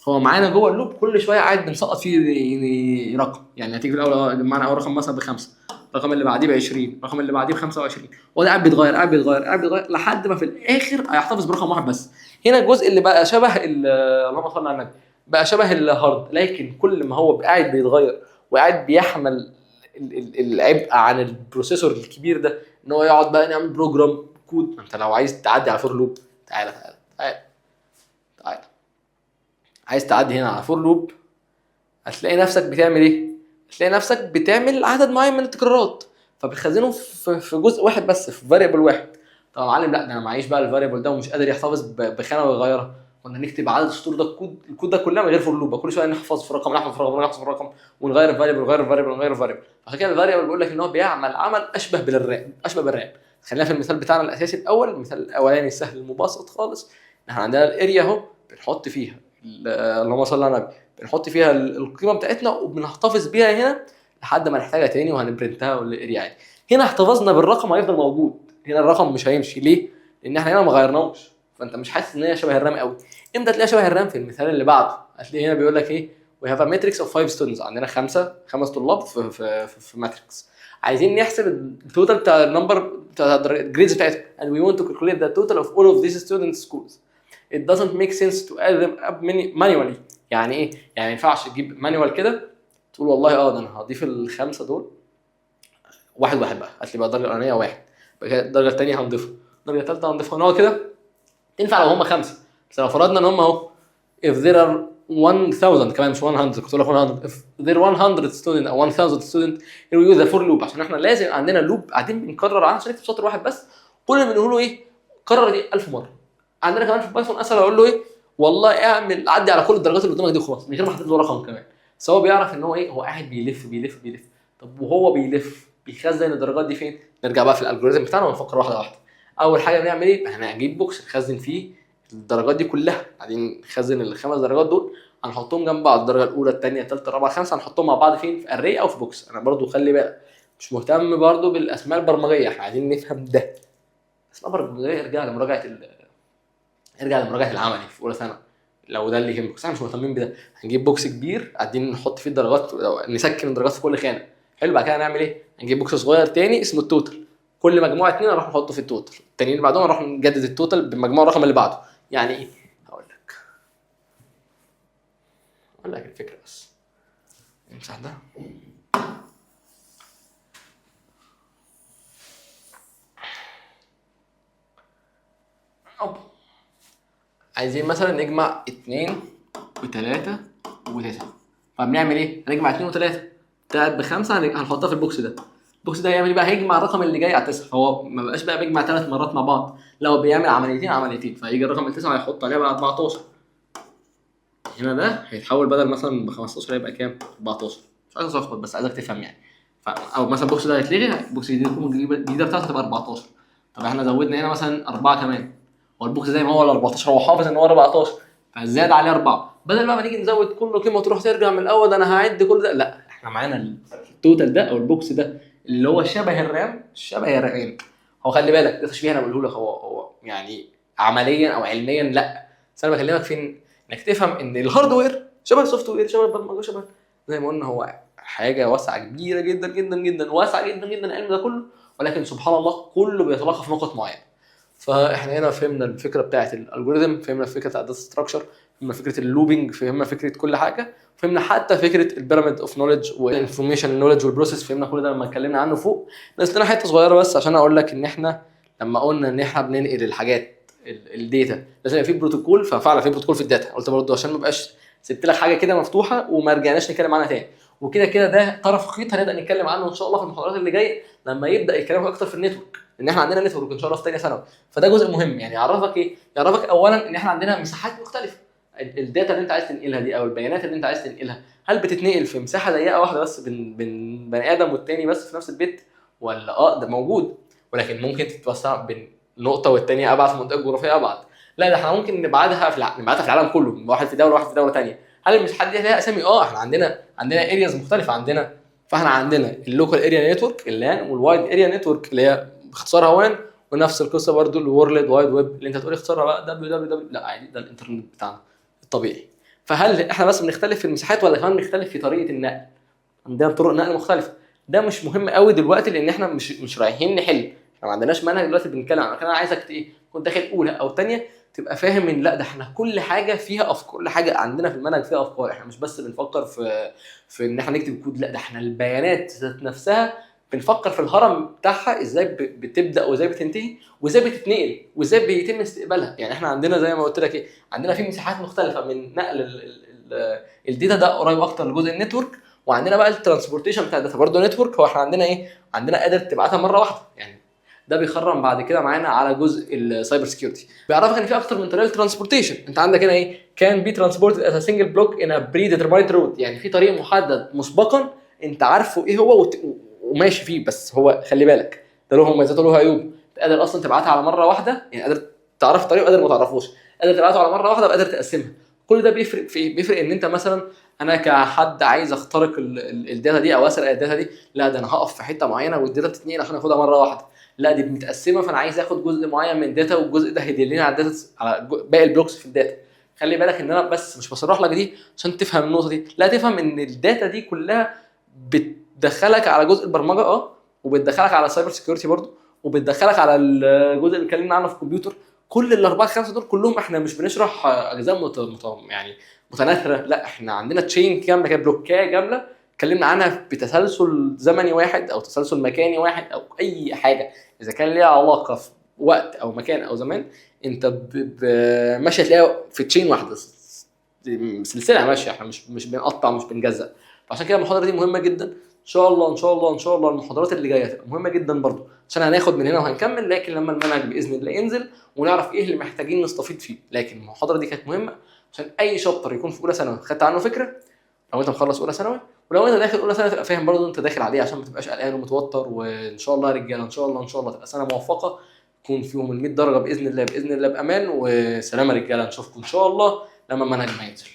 هو معانا جوه اللوب، كل شويه قاعد بنسقط فيه رقم. يعني هتيجي في الاول جمعنا اول رقم مثلا ب5، الرقم اللي بعديه ب20، الرقم اللي بعديه ب25، وده قاعد بيتغير لحد ما في الاخر هيحتفظ برقم واحد بس. هنا الجزء اللي بقى شبه اللهم صل على النبي بقى شبه الهارد، لكن كل ما هو قاعد بيتغير وقاعد بيحمل العبء عن البروسيسور الكبير ده ان هو يقعد بقى نعمل بروجرام كود. انت لو عايز تعدي على فور لوب، تعالى عايز تعدي هنا على فور لوب، هتلاقي نفسك بتعمل ايه؟ هتلاقي نفسك بتعمل عدد معين من التكرارات، فبتخزنه في جزء واحد بس، في فاريبل واحد. طب يا معلم لا، ده انا معيش بقى الفاريبل ده ومش قادر يحتفظ بخانه ويغيرها، كنا نكتب عدد السطور ده الكود ده كلها من غير فور لوب، كل شويه نحفظ في رقم نحفظ في رقم ونغير الفاريبل. عشان كده الفاريبل بيقول لك ان هو بيعمل عمل اشبه بالرام. خلينا في المثال بتاعنا الاساسي الاول، المثال الاولاني السهل المبسط خالص. احنا عندنا الاريا اهو بنحط فيها اللهم صل على النبي، بنحط فيها القيمه بتاعتنا وبنحتفظ بيها هنا لحد ما نحتاجها تاني وهنبرنتها والاريا عادي. هنا احتفظنا بالرقم هيفضل موجود، هنا الرقم مش هيمشي. ليه؟ لان احنا هنا ما غيرناهوش، فانت مش حاسس ان هي شبه الرام قوي. امتى تلاقيها شبه الرام؟ في المثال اللي بعده هتلاقي هنا بيقول لك ايه، we have a matrix of 5 students. عندنا خمس طلاب في ماتريكس، عايزين نحسب التوتال بتاع النمبر بتاع الجريدز بتاعتهم and we want to calculate the total of all of these students schools. It doesn't make sense to add them up manually. يعني ايه؟ يعني ما ينفعش تجيب مانيوال كده تقول والله ده انا هضيف الخمسه دول واحد بقى، هات لي بقى الدرجه الاولانيه واحد، الدرجه الثانيه هنضيفها، الدرجه الثالثه هنضيفها، ونقعد كده. تنفع لو هم خمسه، بس لو فرضنا ان هم اهو if there are 1000 كمان مش 100، كنت اقول لك 100، if there 100 student او 1000 student we use the for loop، عشان احنا لازم عندنا لوب قاعدين بنكرر عشان نكتب سطر واحد بس، كل اللي بنقوله ايه، كرر دي 1000 مره. عندنا كمان في بايثون اسهل اقول له ايه، والله اعمل عدي على كل الدرجات اللي قدامك دي وخلاص من غير ما تحط له رقم كمان. بس هو بيعرف ان هو ايه، هو قاعد بيلف بيلف بيلف. طب وهو بيلف بيخزن الدرجات دي فين؟ نرجع بقى في الالجوريزم بتاعنا ونفكر واحده واحده. اول حاجه بنعمل ايه؟ احنا هنجيب بوكس نخزن فيه الدرجات دي كلها، بعدين نخزن الخمس درجات دول هنحطهم جنب بعض، الدرجه الاولى الثانيه الثالثه الرابعه الخامسه هنحطهم مع بعض فين؟ في اري او في بوكس. انا برضو خلي بالك مش مهتم برضو بالاسماء البرمجيه، احنا عايزين نفهم ده. اسماء برمجيه ارجع لمراجعه العملي في اولى ثانوي لو ده اللي يهمك، بس احنا مش مهتمين بده. هنجيب بوكس كبير قاعدين نحط فيه الدرجات، نسكن الدرجات في كل خانه. حلو، بعد كده هنعمل ايه؟ هنجيب بوكس صغير تاني اسمه التوتال، كل مجموعه اتنين نروح نحطه في التوتال، التانيين اللي بعدهم نروح نجدد التوتال بمجموع الرقم اللي بعده. يعني ايه؟ هقول لك الفكره بس امسح ده. عايزين مثلا نجمع 2 و3 و9، فبنعمل ايه؟ هنجمع 2 و3 تلات ب5 هنحطها في البوكس ده. البوكس ده هيعمل ايه بقى؟ هيجمع الرقم اللي جاي على 9، فهو ما بقاش بقى بيجمع 3 مرات مع بعض، لا هو بيعمل عمليتين فهيجي الرقم ال9 هيحط عليه بقى 14. هنا ده هيتحول بدل مثلا ب 15 هيبقى كام؟ 14. مش عايز اخبط بس عايزك تفهم يعني. او مثلا البوكس ده هيتلغي، البوكس الجديده بتاعته تبقى 14. طب احنا زودنا هنا مثلا 4 كمان، هو البوكس زي ما هو ال 14 هو حافظ ان هو 14 فزاد عليه 4. بدل بقى ما نيجي نزود كل قيمه وتروح ترجع من الاول انا هعد كل ده، لا احنا معانا التوتال ده او البوكس ده اللي هو شبه الرام هو خلي بالك ده تشبيه انا بقوله لك، هو يعني عمليا او علميا لا، بس انا بكلمك فين انك تفهم ان الهاردوير شبه السوفت وير شبه البرمجه شبه زي ما قلنا، هو حاجه واسعه كبيره جدا جدا جدا، واسعه جدا جدا العلم ده كله، ولكن سبحان الله كله بيتلاقى في نقط معينه. فاحنا هنا فهمنا الفكره بتاعت الالجوريثم، فهمنا فكره الداتا ستراكشر، فهمنا فكره اللوبينج، فهمنا فكره كل حاجه، فهمنا حتى فكره البيراميد اوف نوليدج والانفورميشن نوليدج والبروسيس، فهمنا كل ده لما اتكلمنا عنه فوق. ناقص لنا حته صغيره بس عشان اقول لك ان احنا لما قلنا ان احنا بننقل الحاجات الداتا لازم يبقى في بروتوكول، ففعلا في بروتوكول في الداتا، قلت برضه عشان ما بقاش سبت لك حاجه كده مفتوحه وما رجعناش نتكلم عنها تاني. وكده كده ده طرف خيط هنبدا نتكلم عنه ان شاء الله في المحاضرات اللي جايه لما يبدا الكلام اكتر في النتورك، ان احنا عندنا نتورك ان شاء الله في ثانيه ثانوي. فده جزء مهم يعني يعرفك ايه؟ يعرفك اولا ان احنا عندنا مساحات مختلفه، الداتا اللي انت عايز تنقلها دي او البيانات اللي انت عايز تنقلها هل بتتنقل في مساحه ضيقه واحده بس بين بني ادم والتاني بس في نفس البيت، ولا ده موجود ولكن ممكن تتوسع بين نقطه والتانيه ابعد في منطقه جغرافيه ابعد؟ لا ده احنا ممكن نبعدها في العالم كله، واحد في دوله واحد في دوله ثانيه. هل المساحات دي ليها اسامي؟ احنا عندنا ارياز مختلفه عندنا. فاحنا عندنا اللوكال اريا نتورك اللان، والوايد اريا نتورك اللي هي باختصارها وان، ونفس القصه برضو الورلد وايد ويب اللي انت تقول اختصارها بقى www، لا عادي ده الانترنت بتاعنا الطبيعي. فهل احنا بس بنختلف في المساحات ولا كمان بنختلف في طريقه النقل؟ عندنا طرق نقل مختلفه. ده مش مهم قوي دلوقتي لان احنا مش رايحين نحل، احنا ما عندناش منهج دلوقتي بنتكلم عنه. انا عايزك ايه كنت داخل اولى او ثانيه تبقى فاهم ان لا ده احنا كل حاجه فيها افكار، كل حاجه عندنا في المنهج فيها افكار، احنا مش بس بنفكر في ان احنا نكتب كود، لا ده احنا البيانات ذات نفسها بنفكر في الهرم بتاعها ازاي بتبدا وازاي بتنتهي وازاي بتتنقل وازاي بيتم استقبالها. يعني احنا عندنا زي ما قلت لك ايه، عندنا في مساحات مختلفه من نقل الداتا، ده قريب اكتر لجزء النتورك. وعندنا بقى الترانسبورتيشن بتاع الداتا برضه نتورك، هو احنا عندنا ايه؟ عندنا قادر تبعتها مره واحده يعني. ده بيخرم بعد كده معانا على جزء السايبر سكيورتي، بيعرفك ان في اكتر من طريقه للترانسبورتيشن. انت عندك هنا ايه؟ كان بي ترانسبورتد از ا سنجل بلوك ان ا بري ديترمايند روت، يعني في طريق محدد مسبقا انت عارفه ايه هو وماشي فيه. بس هو خلي بالك ده له مميزات وله عيوب، قادر اصلا تبعتها على مره واحده، يعني قادر تعرف الطريق وقادر ما تعرفوش، قادر تبعته على مره واحده وقادر تقسمها. كل ده بيفرق في ايه؟ بيفرق ان انت مثلا انا كحد عايز اخترق الداتا دي او اسرق الداتا دي، لا ده انا هقف في حته معينه والداتا بتتنقل عشان اخدها مره واحده، لا دي متقسمه فانا عايز اخد جزء معين من الداتا والجزء ده هيدلني على الداتا على باقي البلوكس في الداتا. خلي بالك ان انا بس مش بصرح لك دي عشان تفهم النقطه دي، لا تفهم ان الداتا دي كلها بتدخلك على جزء البرمجه وبتدخلك على السايبر سيكيورتي برضه، وبتدخلك على الجزء اللي اتكلمنا عنه في الكمبيوتر. كل الاربعه خمسه دول كلهم احنا مش بنشرح اجزاء يعني متناثره، لا احنا عندنا تشين كامله كده، بلوكايه كامله اتكلمنا عنها بتسلسل زمني واحد او تسلسل مكاني واحد او اي حاجه اذا كان ليها علاقه في وقت او مكان او زمان، انت ماشيه تلاقيها في تشين واحده، سلسله ماشيه، احنا مش بنقطع مش بنجزأ. فعشان كده المحاضره دي مهمه جدا، ان شاء الله ان شاء الله ان شاء الله المحاضرات اللي جايه هتبقى مهمه جدا برضو، عشان هناخد من هنا وهنكمل، لكن لما المنهج باذن الله ينزل ونعرف ايه اللي محتاجين نستفيد فيه. لكن المحاضره دي كانت مهمه عشان اي شابتر يكون في اولى ثانوي خدت عنه فكره، لو انت مخلص اولى ثانوي، ولو انت داخل اولى ثانوي تبقى فاهم برضو انت داخل عليه، عشان ما تبقاش قلقان ومتوتر. وان شاء الله يا رجاله ان شاء الله ان شاء الله تبقى سنه موفقه، يكون فيهم ال 100 درجه باذن الله باذن الله بامان. وسلام يا رجاله، نشوفكم ان شاء الله لما المنهج ما ينزل.